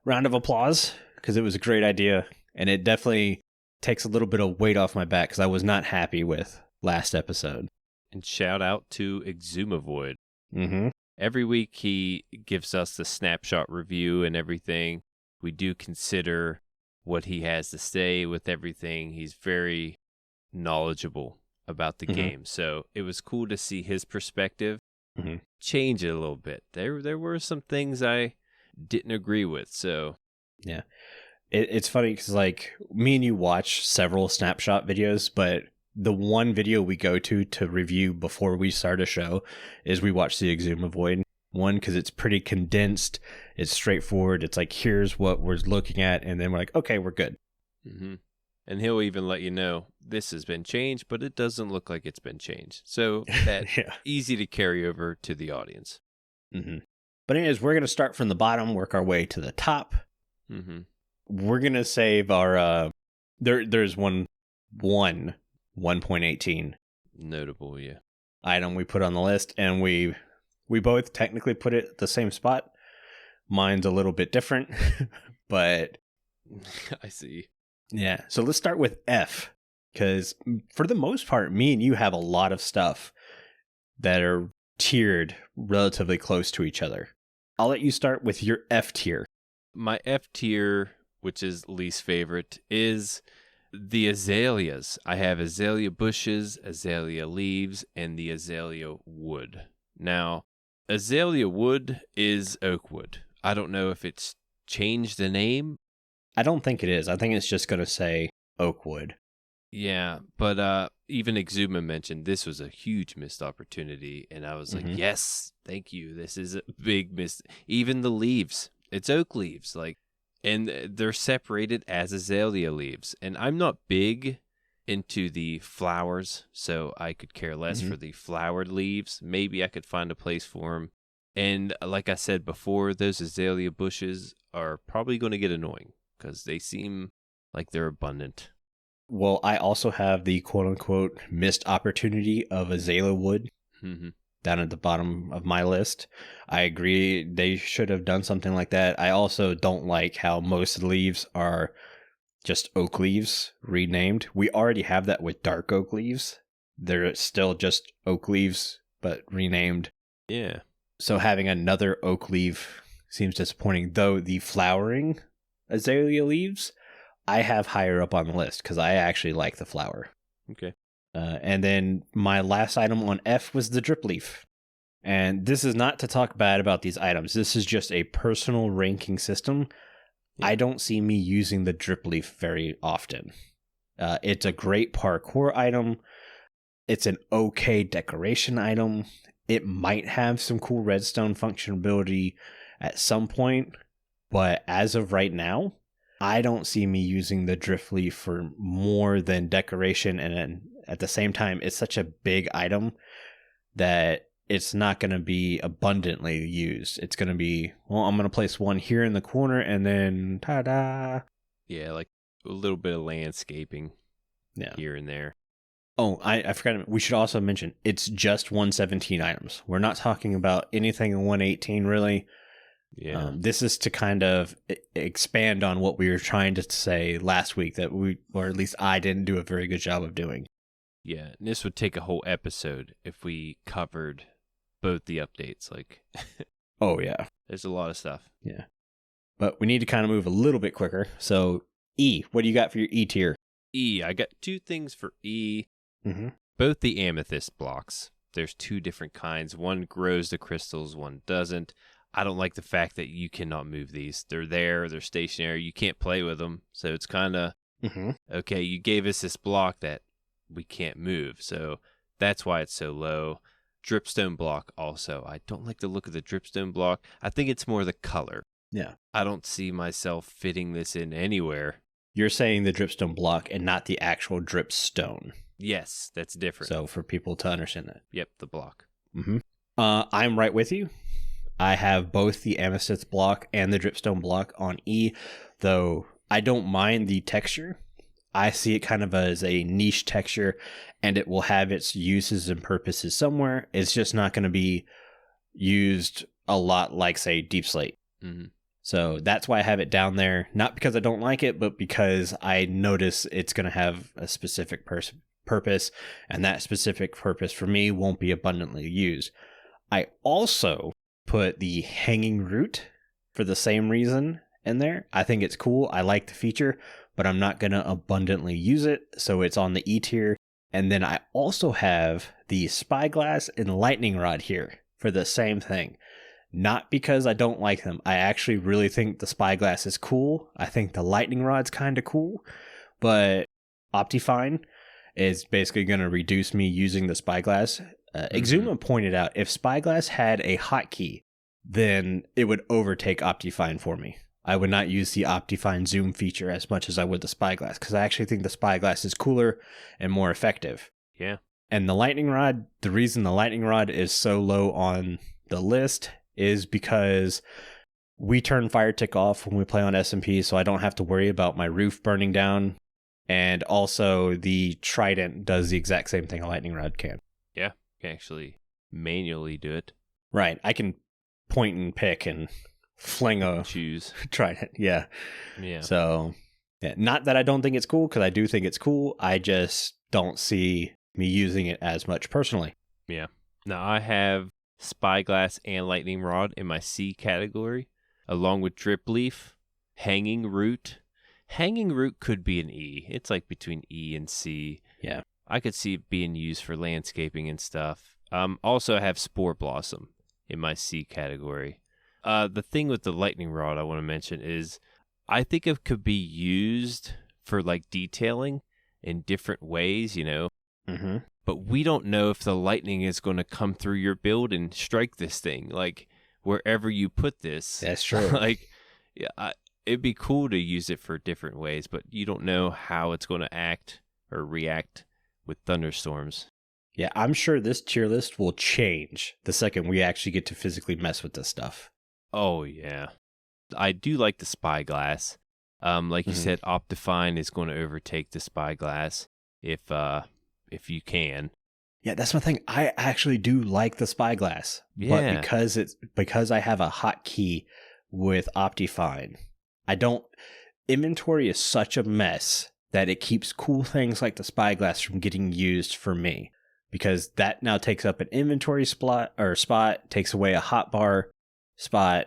Round of applause, because it was a great idea. And it definitely takes a little bit of weight off my back because I was not happy with last episode. And shout out to Exumavoid. Mm-hmm. Every week he gives us the snapshot review and everything. We do consider what he has to say with everything. He's very knowledgeable about the game. So it was cool to see his perspective change it a little bit. There were some things I didn't agree with. So yeah, it's funny because like me and you watch several snapshot videos, but the one video we go to review before we start a show is we watch the Exumavoid one because it's pretty condensed. It's straightforward. It's like, here's what we're looking at. And then we're like, okay, we're good. Mm-hmm. And he'll even let you know this has been changed, but it doesn't look like it's been changed. So that's easy to carry over to the audience. Mm-hmm. But anyways, we're going to start from the bottom, work our way to the top. Mm-hmm. We're going to save our, there's 1.18 notable, item we put on the list, and we both technically put it at the same spot. Mine's a little bit different, but I see. Yeah, so let's start with F, because for the most part, me and you have a lot of stuff that are tiered relatively close to each other. I'll let you start with your F tier. My F tier, which is least favorite, is the azaleas. I have azalea bushes, azalea leaves, and the azalea wood. Now, azalea wood is oak wood. I don't know if it's changed the name. I don't think it is. I think it's just going to say oak wood. Yeah, but even Exuma mentioned this was a huge missed opportunity, and I was like, yes, thank you. This is a big miss. Even the leaves, it's oak leaves, like, and they're separated as azalea leaves. And I'm not big into the flowers, so I could care less for the flowered leaves. Maybe I could find a place for them. And like I said before, those azalea bushes are probably going to get annoying because they seem like they're abundant. Well, I also have the quote-unquote missed opportunity of azalea wood down at the bottom of my list. I agree they should have done something like that. I also don't like how most of the leaves are just oak leaves renamed. We already have that with dark oak leaves. They're still just oak leaves, but renamed. Yeah. So having another oak leaf seems disappointing, though the flowering azalea leaves I have higher up on the list because I actually like the flower. Okay. And then my last item on F was the drip leaf. And this is not to talk bad about these items. This is just a personal ranking system. Yeah. I don't see me using the drip leaf very often. It's a great parkour item. It's an okay decoration item. It might have some cool redstone functionality at some point. But as of right now, I don't see me using the drift leaf for more than decoration, and then at the same time, it's such a big item that it's not going to be abundantly used. It's going to be, well, I'm going to place one here in the corner, and then ta-da! Yeah, like a little bit of landscaping here and there. Oh, I forgot. We should also mention, it's just 117 items. We're not talking about anything in 118, really. Yeah. This is to kind of expand on what we were trying to say last week that or at least I didn't do a very good job of doing. Yeah, and this would take a whole episode if we covered both the updates. Like, oh, yeah. There's a lot of stuff. Yeah. But we need to kind of move a little bit quicker. So, E, what do you got for your E tier? E, I got 2 things for E. Mm-hmm. Both the amethyst blocks. There's 2 different kinds. One grows the crystals, one doesn't. I don't like the fact that you cannot move these. They're there, they're stationary, you can't play with them. So it's kind of, okay, you gave us this block that we can't move. So that's why it's so low. Dripstone block also. I don't like the look of the dripstone block. I think it's more the color. Yeah. I don't see myself fitting this in anywhere. You're saying the dripstone block and not the actual dripstone. Yes, that's different. So for people to understand that. Yep, the block. Mm-hmm. I'm right with you. I have both the amethyst block and the dripstone block on E, though I don't mind the texture. I see it kind of as a niche texture, and it will have its uses and purposes somewhere. It's just not going to be used a lot like, say, Deep Slate. Mm-hmm. So that's why I have it down there. Not because I don't like it, but because I notice it's going to have a specific purpose, and that specific purpose for me won't be abundantly used. I also put the hanging root for the same reason in there. I think it's cool. I like the feature, but I'm not going to abundantly use it. So it's on the E tier. And then I also have the spyglass and lightning rod here for the same thing. Not because I don't like them. I actually really think the spyglass is cool. I think the lightning rod's kind of cool, but Optifine is basically going to reduce me using the spyglass. Exuma pointed out, if spyglass had a hotkey, then it would overtake Optifine for me. I would not use the Optifine zoom feature as much as I would the spyglass, because I actually think the spyglass is cooler and more effective. Yeah. And the lightning rod, the reason the lightning rod is so low on the list is because we turn fire tick off when we play on SMP, so I don't have to worry about my roof burning down. And also the trident does the exact same thing a lightning rod can. Yeah. Can actually manually do it. Right. I can point and pick and fling a choose trident. Yeah. Yeah. So, yeah, not that I don't think it's cool, because I do think it's cool. I just don't see me using it as much personally. Yeah. Now I have spyglass and lightning rod in my C category, along with drip leaf, hanging root. Hanging root could be an E. It's like between E and C. Yeah. I could see it being used for landscaping and stuff. Also, I have Spore Blossom in my C category. The thing with the lightning rod I want to mention is I think it could be used for like detailing in different ways, you know. Mm-hmm. But we don't know if the lightning is going to come through your build and strike this thing. Like wherever you put this. That's true. Like, yeah, it'd be cool to use it for different ways, but you don't know how it's going to act or react with thunderstorms. Yeah, I'm sure this tier list will change the second we actually get to physically mess with this stuff. Oh, yeah. I do like the spyglass. Like you said, Optifine is going to overtake the spyglass if you can. Yeah, that's my thing. I actually do like the spyglass. Yeah. But because I have a hotkey with Optifine, inventory is such a mess that it keeps cool things like the spyglass from getting used for me, because that now takes up an inventory spot, takes away a hotbar spot.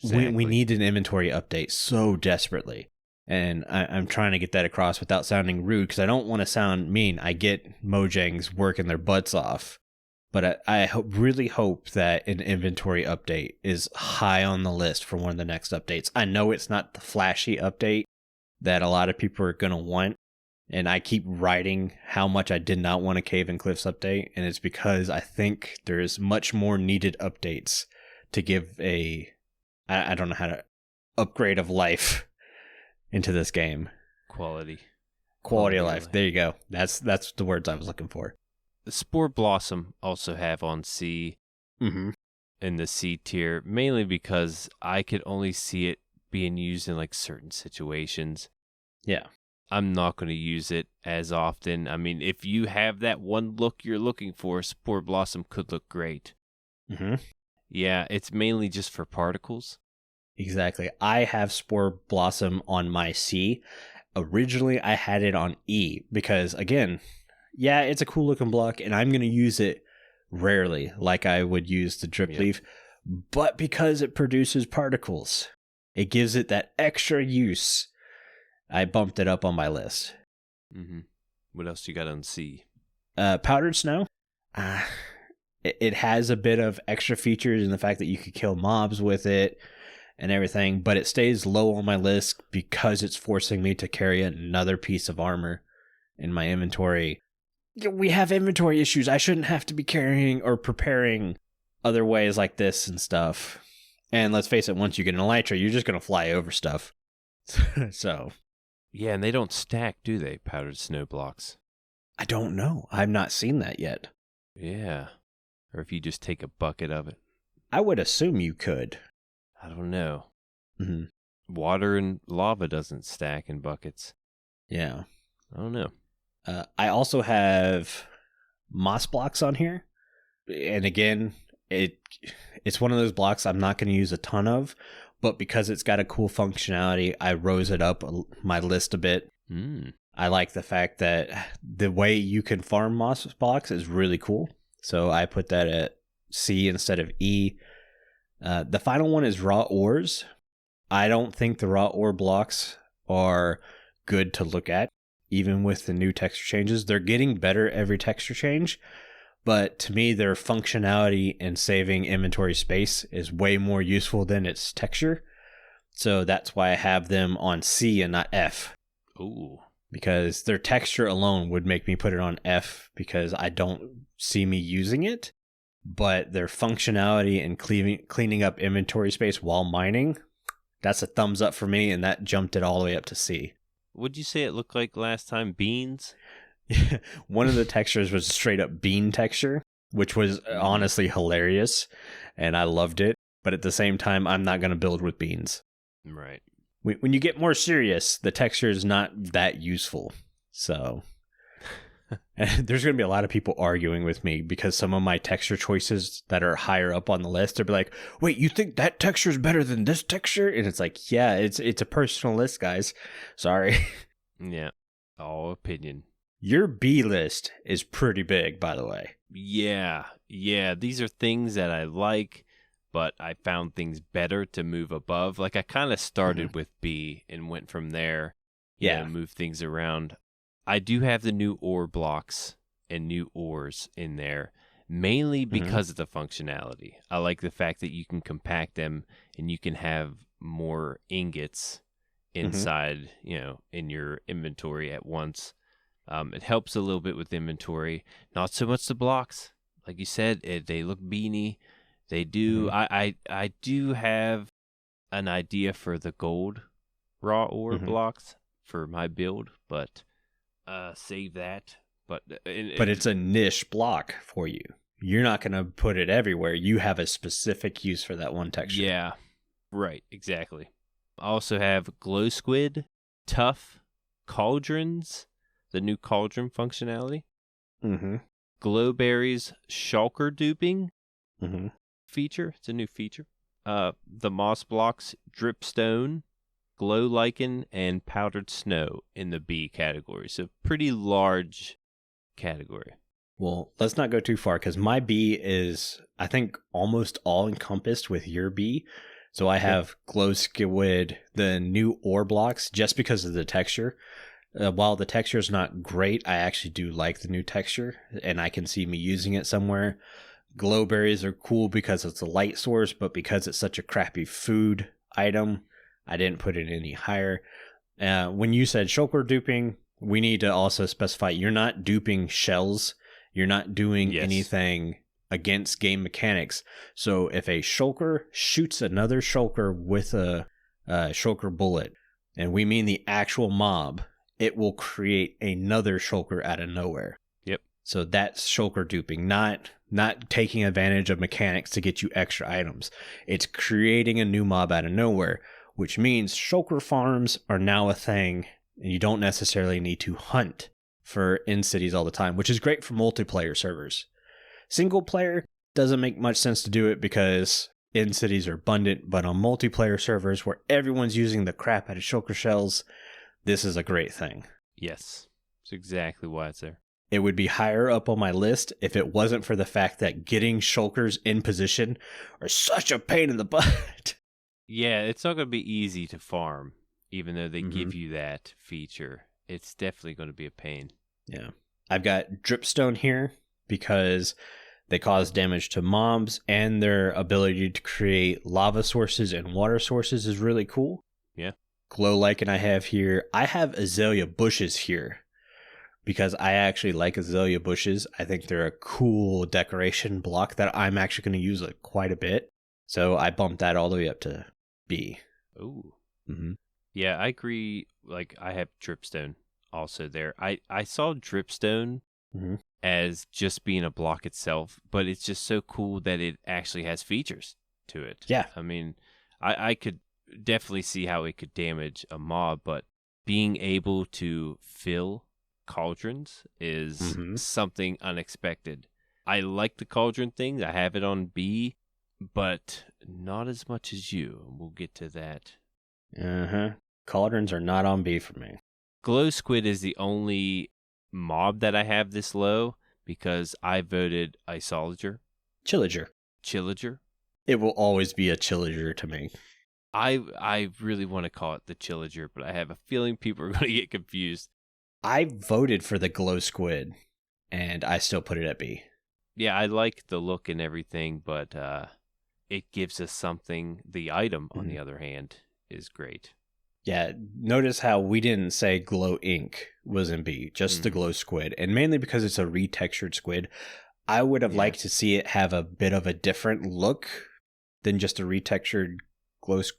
Exactly. We need an inventory update so desperately, and I'm trying to get that across without sounding rude, because I don't want to sound mean. I get Mojangs working their butts off, but I really hope that an inventory update is high on the list for one of the next updates. I know it's not the flashy update that a lot of people are going to want, and I keep writing how much I did not want a Cave and Cliffs update, and it's because I think there's much more needed updates to give I don't know how to upgrade of life into this game. Quality of life. There you go. That's the words I was looking for. The Spore Blossom also have on C in the C tier, mainly because I could only see it being used in like certain situations. Yeah. I'm not going to use it as often. I mean, if you have that one look you're looking for, Spore Blossom could look great. Yeah, it's mainly just for particles. Exactly. I have Spore Blossom on my C. Originally, I had it on E because, again, yeah, it's a cool looking block, and I'm going to use it rarely like I would use the drip leaf, but because it produces particles, it gives it that extra use. I bumped it up on my list. What else you got on C? Powdered Snow. It has a bit of extra features in the fact that you could kill mobs with it and everything, but it stays low on my list because it's forcing me to carry another piece of armor in my inventory. We have inventory issues. I shouldn't have to be carrying or preparing other ways like this and stuff. And let's face it, once you get an elytra, you're just going to fly over stuff. So. Yeah, and they don't stack, do they, powdered snow blocks? I don't know. I've not seen that yet. Yeah. Or if you just take a bucket of it. I would assume you could. I don't know. Water and lava doesn't stack in buckets. Yeah. I don't know. I also have moss blocks on here. And again, it's one of those blocks I'm not going to use a ton of, but because it's got a cool functionality, I rose it up my list a bit. I like the fact that the way you can farm moss blocks is really cool. So I put that at C instead of E. The final one is raw ores. I don't think the raw ore blocks are good to look at, even with the new texture changes. They're getting better every texture change, but to me, their functionality and saving inventory space is way more useful than its texture. So that's why I have them on C and not F. Ooh. Because their texture alone would make me put it on F because I don't see me using it. But their functionality and cleaning up inventory space while mining, that's a thumbs up for me, and that jumped it all the way up to C. What'd you say it looked like last time? Beans? One of the textures was straight up bean texture, which was honestly hilarious, and I loved it. But at the same time, I'm not going to build with beans. Right. When you get more serious, the texture is not that useful. So and there's going to be a lot of people arguing with me because some of my texture choices that are higher up on the list, they'll be like, wait, you think that texture is better than this texture? And it's like, yeah, it's a personal list, guys. Sorry. Yeah. All opinion. Your B list is pretty big, by the way. Yeah. These are things that I like, but I found things better to move above. Like I kind of started with B and went from there. Yeah. Move things around. I do have the new ore blocks and new ores in there, mainly because of the functionality. I like the fact that you can compact them and you can have more ingots inside, in your inventory at once. It helps a little bit with inventory. Not so much the blocks. Like you said, they look beanie. They do. I do have an idea for the gold raw ore blocks for my build, but save that. But it's a niche block for you. You're not going to put it everywhere. You have a specific use for that one texture. Yeah, right, exactly. I also have glow squid, tough, cauldrons, the new cauldron functionality. Glowberries, shulker duping feature. It's a new feature. The moss blocks, dripstone, glow lichen, and powdered snow in the B category. So pretty large category. Well, let's not go too far because my B is, I think, almost all encompassed with your B. So I have glow squid, the new ore blocks, just because of the texture. While the texture is not great, I actually do like the new texture, and I can see me using it somewhere. Glowberries are cool because it's a light source, but because it's such a crappy food item, I didn't put it any higher. When you said shulker duping, we need to also specify you're not duping shells. You're not doing anything against game mechanics. So if a shulker shoots another shulker with a shulker bullet, and we mean the actual mob, it will create another shulker out of nowhere. Yep. So that's shulker duping, not taking advantage of mechanics to get you extra items. It's creating a new mob out of nowhere, which means shulker farms are now a thing, and you don't necessarily need to hunt for in cities all the time, which is great for multiplayer servers. Single player doesn't make much sense to do it because in cities are abundant, but on multiplayer servers where everyone's using the crap out of shulker shells, this is a great thing. Yes. That's exactly why it's there. It would be higher up on my list if it wasn't for the fact that getting shulkers in position are such a pain in the butt. Yeah, it's not going to be easy to farm, even though they give you that feature. It's definitely going to be a pain. Yeah. I've got dripstone here because they cause damage to mobs, and their ability to create lava sources and water sources is really cool. Yeah. Glow lichen I have here. I have azalea bushes here because I actually like azalea bushes. I think they're a cool decoration block that I'm actually going to use quite a bit. So I bumped that all the way up to B. Ooh. Mm-hmm. Yeah, I agree. Like, I have dripstone also there. I saw dripstone as just being a block itself, but it's just so cool that it actually has features to it. Yeah. I mean, I could definitely see how it could damage a mob, but being able to fill cauldrons is something unexpected. I like the cauldron thing. I have it on B, but not as much as you. We'll get to that. Cauldrons are not on B for me. Glow squid is the only mob that I have this low because I voted Isolager. Chillager. It will always be a Chillager to me. I really want to call it the Chillager, but I have a feeling people are going to get confused. I voted for the glow squid, and I still put it at B. Yeah, I like the look and everything, but it gives us something. The item, on the other hand, is great. Yeah, notice how we didn't say glow ink was in B, just the glow squid, and mainly because it's a retextured squid. I would have liked to see it have a bit of a different look than just a retextured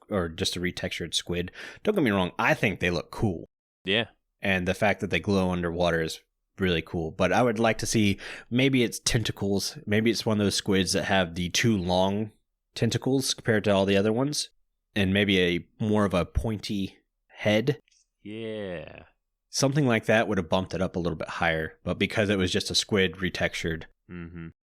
or just a retextured squid. Don't get me wrong, I think they look cool. Yeah. And the fact that they glow underwater is really cool. But I would like to see, maybe it's tentacles. Maybe it's one of those squids that have the too long tentacles compared to all the other ones. And maybe a more of a pointy head. Yeah. Something like that would have bumped it up a little bit higher. But because it was just a squid retextured,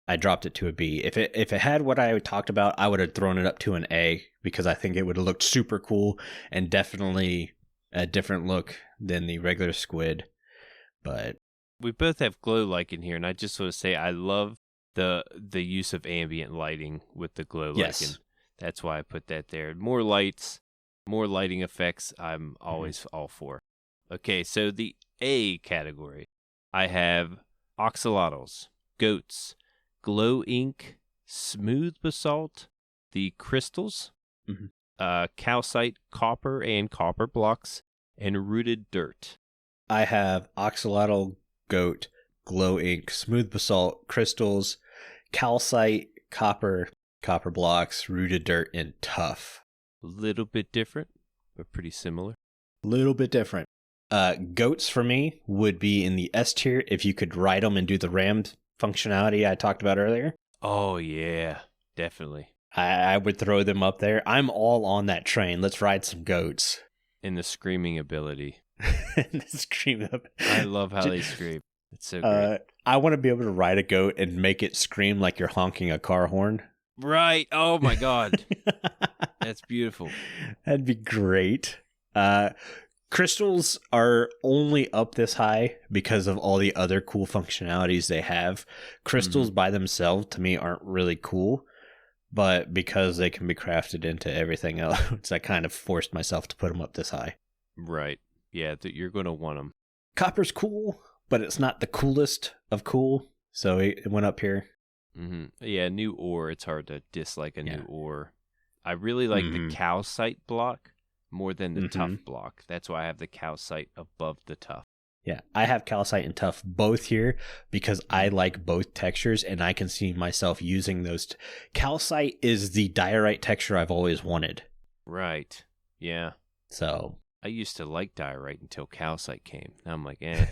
I dropped it to a B. If it had what I talked about, I would have thrown it up to an A because I think it would have looked super cool and definitely a different look than the regular squid. But we both have glow lichen here, and I just want to say I love the use of ambient lighting with the glow lichen. That's why I put that there. More lights, more lighting effects, I'm always all for. Okay, so the A category, I have Axolotls, goats, glow ink, smooth basalt, the crystals, calcite, copper and copper blocks, and rooted dirt. I have axolotl, goat, glow ink, smooth basalt, crystals, calcite, copper blocks, rooted dirt, and tough. A little bit different, but pretty similar. Little bit different. Goats for me would be in the S tier if you could ride them and do the rammed functionality I talked about earlier. Oh, yeah, definitely. I would throw them up there. I'm all on that train. Let's ride some goats. And the screaming ability. I love how they scream. It's so great. I want to be able to ride a goat and make it scream like you're honking a car horn. Right. Oh, my God. That's beautiful. That'd be great. Crystals are only up this high because of all the other cool functionalities they have. Crystals by themselves, to me, aren't really cool. But because they can be crafted into everything else, I kind of forced myself to put them up this high. Right. Yeah, you're going to want them. Copper's cool, but it's not the coolest of cool. So it went up here. Yeah, new ore. It's hard to dislike a new ore. I really like the calcite block more than the tough block. That's why I have the calcite above the tough. Yeah, I have calcite and tough both here because I like both textures and I can see myself using those. Calcite is the diorite texture I've always wanted. Right. Yeah. So I used to like diorite until calcite came. Now I'm like, eh.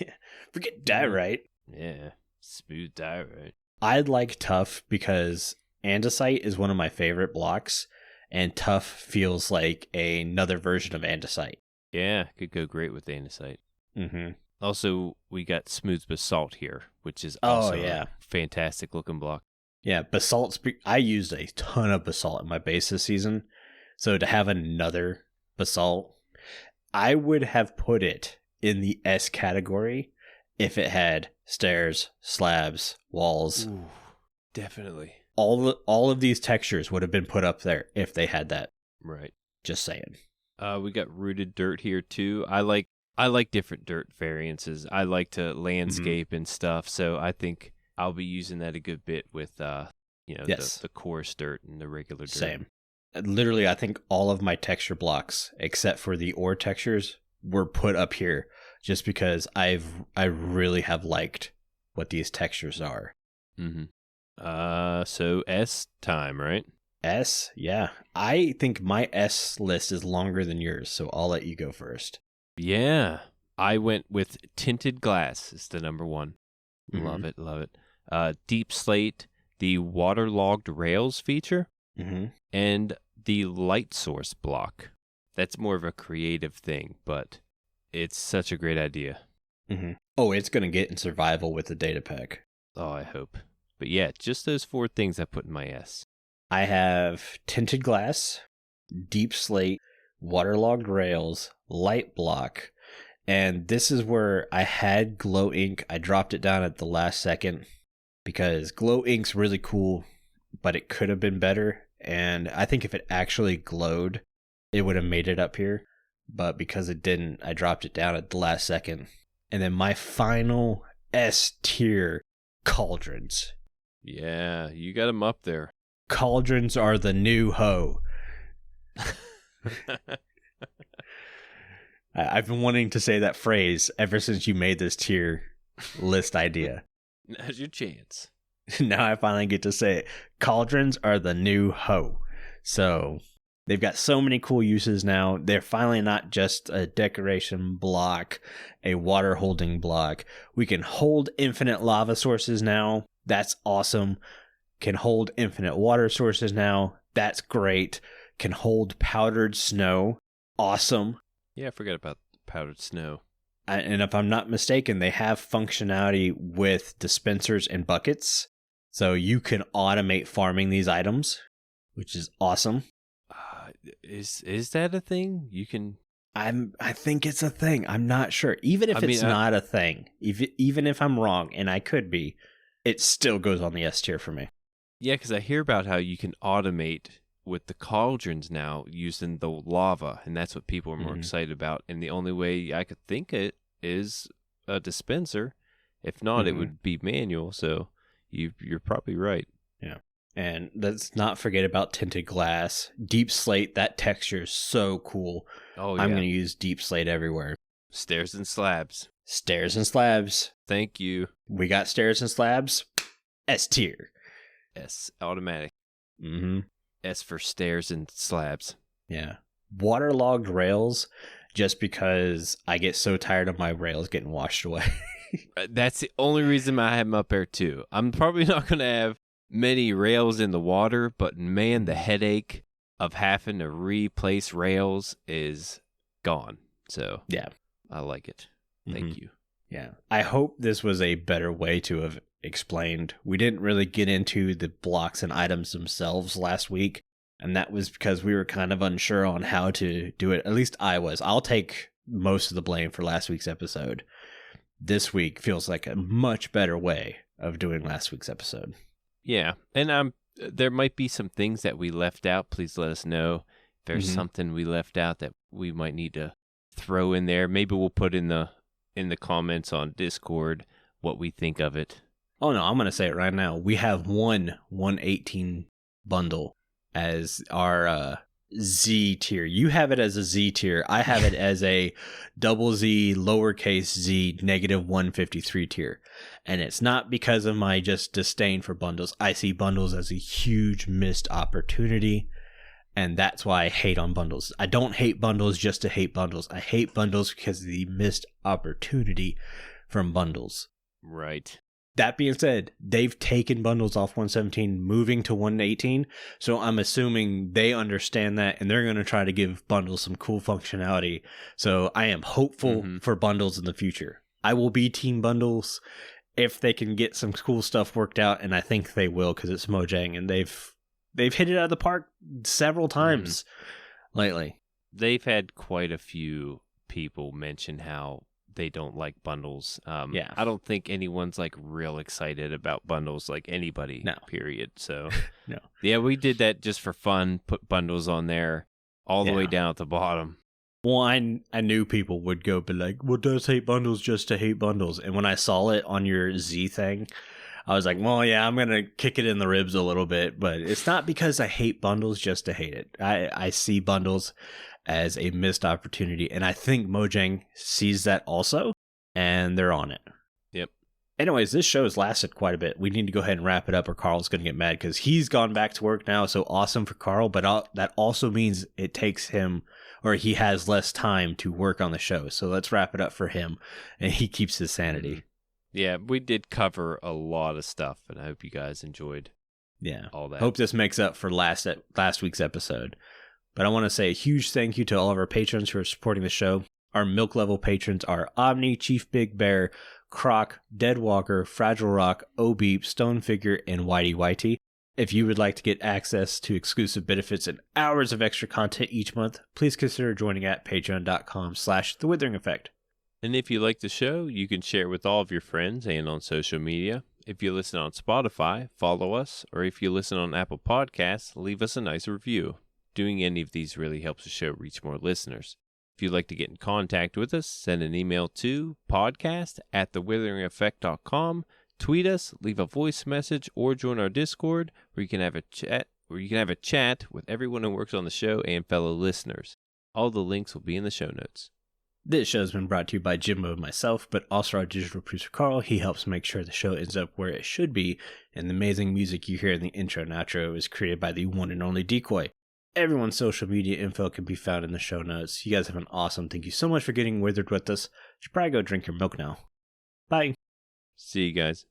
Yeah. Forget diorite. Yeah. Smooth diorite. I like tough because andesite is one of my favorite blocks, and tough feels like another version of andesite. Yeah, could go great with andesite. Mm-hmm. Also, we got smooth basalt here, which is Oh, also yeah. a fantastic looking block. Yeah, basalt's. I used a ton of basalt in my base this season, so to have another basalt, I would have put it in the S category if it had stairs, slabs, walls. Ooh, definitely. All of these textures would have been put up there if they had that. Right. Just saying. We got rooted dirt here too. I like different dirt variances. I like to landscape and stuff, so I think I'll be using that a good bit with Yes. the coarse dirt and the regular dirt. Same. Literally, I think all of my texture blocks, except for the ore textures, were put up here just because I really have liked what these textures are. Mm-hmm. So S time, right? S, yeah. I think my S list is longer than yours, so I'll let you go first. Yeah. I went with tinted glass is the number one. Mhm. Love it. Deep slate, the waterlogged rails feature, Mm-hmm. and the light source block. That's more of a creative thing, but it's such a great idea. Mm-hmm. Oh, it's going to get in survival with the data pack. Oh, I hope. But yeah, just those 4 things I put in my S. I have tinted glass, deep slate, waterlogged rails, light block, and this is where I had glow ink. I dropped it down at the last second because glow ink's really cool, but it could have been better, and I think if it actually glowed, it would have made it up here, but because it didn't, I dropped it down at the last second. And then my final S tier, cauldrons. Yeah, you got them up there. Cauldrons are the new hoe. I've been wanting to say that phrase ever since you made this tier list idea. Now's your chance. Now I finally get to say it. Cauldrons are the new hoe. So they've got so many cool uses now. They're finally not just a decoration block, a water holding block. We can hold infinite lava sources now. That's awesome. Can hold infinite water sources now. That's great. Can hold powdered snow. Awesome. Yeah, I forgot about powdered snow. And if I'm not mistaken, they have functionality with dispensers and buckets. So you can automate farming these items, which is awesome. Is that a thing? You can... I think it's a thing. I'm not sure. Even if it's not a thing, even if I'm wrong, and I could be, it still goes on the S tier for me. Yeah, because I hear about how you can automate with the cauldrons now using the lava, and that's what people are more excited about. And the only way I could think it is a dispenser. If not, it would be manual. So you're probably right. Yeah. And let's not forget about tinted glass. Deep slate, that texture is so cool. Oh, yeah. I'm going to use deep slate everywhere. Stairs and slabs. Stairs and slabs. Thank you. We got stairs and slabs. S tier. S, automatic. Mm-hmm. S for stairs and slabs. Yeah. Waterlogged rails, just because I get so tired of my rails getting washed away. That's the only reason I have them up there, too. I'm probably not going to have many rails in the water, but man, the headache of having to replace rails is gone. So yeah, I like it. Thank you. Yeah. I hope this was a better way to have explained. We didn't really get into the blocks and items themselves last week, and that was because we were kind of unsure on how to do it. At least I was. I'll take most of the blame for last week's episode. This week feels like a much better way of doing last week's episode. Yeah, and there might be some things that we left out. Please let us know if there's something we left out that we might need to throw in there. Maybe we'll put in the comments on Discord what we think of it. Oh no, I'm going to say it right now. We have one 118 bundle as our Z tier. You have it as a Z tier. I have it as a double Z, lowercase z, negative 153 tier. And it's not because of my just disdain for bundles. I see bundles as a huge missed opportunity. And that's why I hate on bundles. I don't hate bundles just to hate bundles. I hate bundles because of the missed opportunity from bundles. Right. That being said, they've taken bundles off 117, moving to 118. So I'm assuming they understand that and they're going to try to give bundles some cool functionality. So I am hopeful for bundles in the future. I will be team bundles if they can get some cool stuff worked out. And I think they will because it's Mojang and they've hit it out of the park several times lately. They've had quite a few people mention how they don't like bundles. I don't think anyone's like real excited about bundles, like anybody, period. So, no. Yeah, we did that just for fun, put bundles on there all the way down at the bottom. Well, I knew people would go be like, well, does hate bundles just to hate bundles? And when I saw it on your Z thing, I was like, well, yeah, I'm going to kick it in the ribs a little bit, but it's not because I hate bundles just to hate it. I see bundles as a missed opportunity, and I think Mojang sees that also, and they're on it. Yep. Anyways, this show has lasted quite a bit. We need to go ahead and wrap it up or Carl's going to get mad because he's gone back to work now, so awesome for Carl, but that also means it takes him, or he has less time to work on the show, so let's wrap it up for him, and he keeps his sanity. Yeah, we did cover a lot of stuff, and I hope you guys enjoyed all that. Hope this makes up for last week's episode. But I want to say a huge thank you to all of our patrons who are supporting the show. Our milk level patrons are Aubni, ChiefBigBear, Crock, DeadWalker, FragileRock, ohbeep, StoneFigure, and YDYT. If you would like to get access to exclusive benefits and hours of extra content each month, please consider joining at patreon.com/The Withering Effect. And if you like the show, you can share it with all of your friends and on social media. If you listen on Spotify, follow us. Or if you listen on Apple Podcasts, leave us a nice review. Doing any of these really helps the show reach more listeners. If you'd like to get in contact with us, send an email to podcast@thewitheringeffect.com, tweet us, leave a voice message, or join our Discord where you can have a chat with everyone who works on the show and fellow listeners. All the links will be in the show notes. This show has been brought to you by Jimbo and myself, but also our digital producer Carl. He helps make sure the show ends up where it should be, and the amazing music you hear in the intro and outro is created by the one and only Decoy. Everyone's social media info can be found in the show notes. You guys have been awesome. Thank you so much for getting withered with us. You should probably go drink your milk now. Bye. See you guys.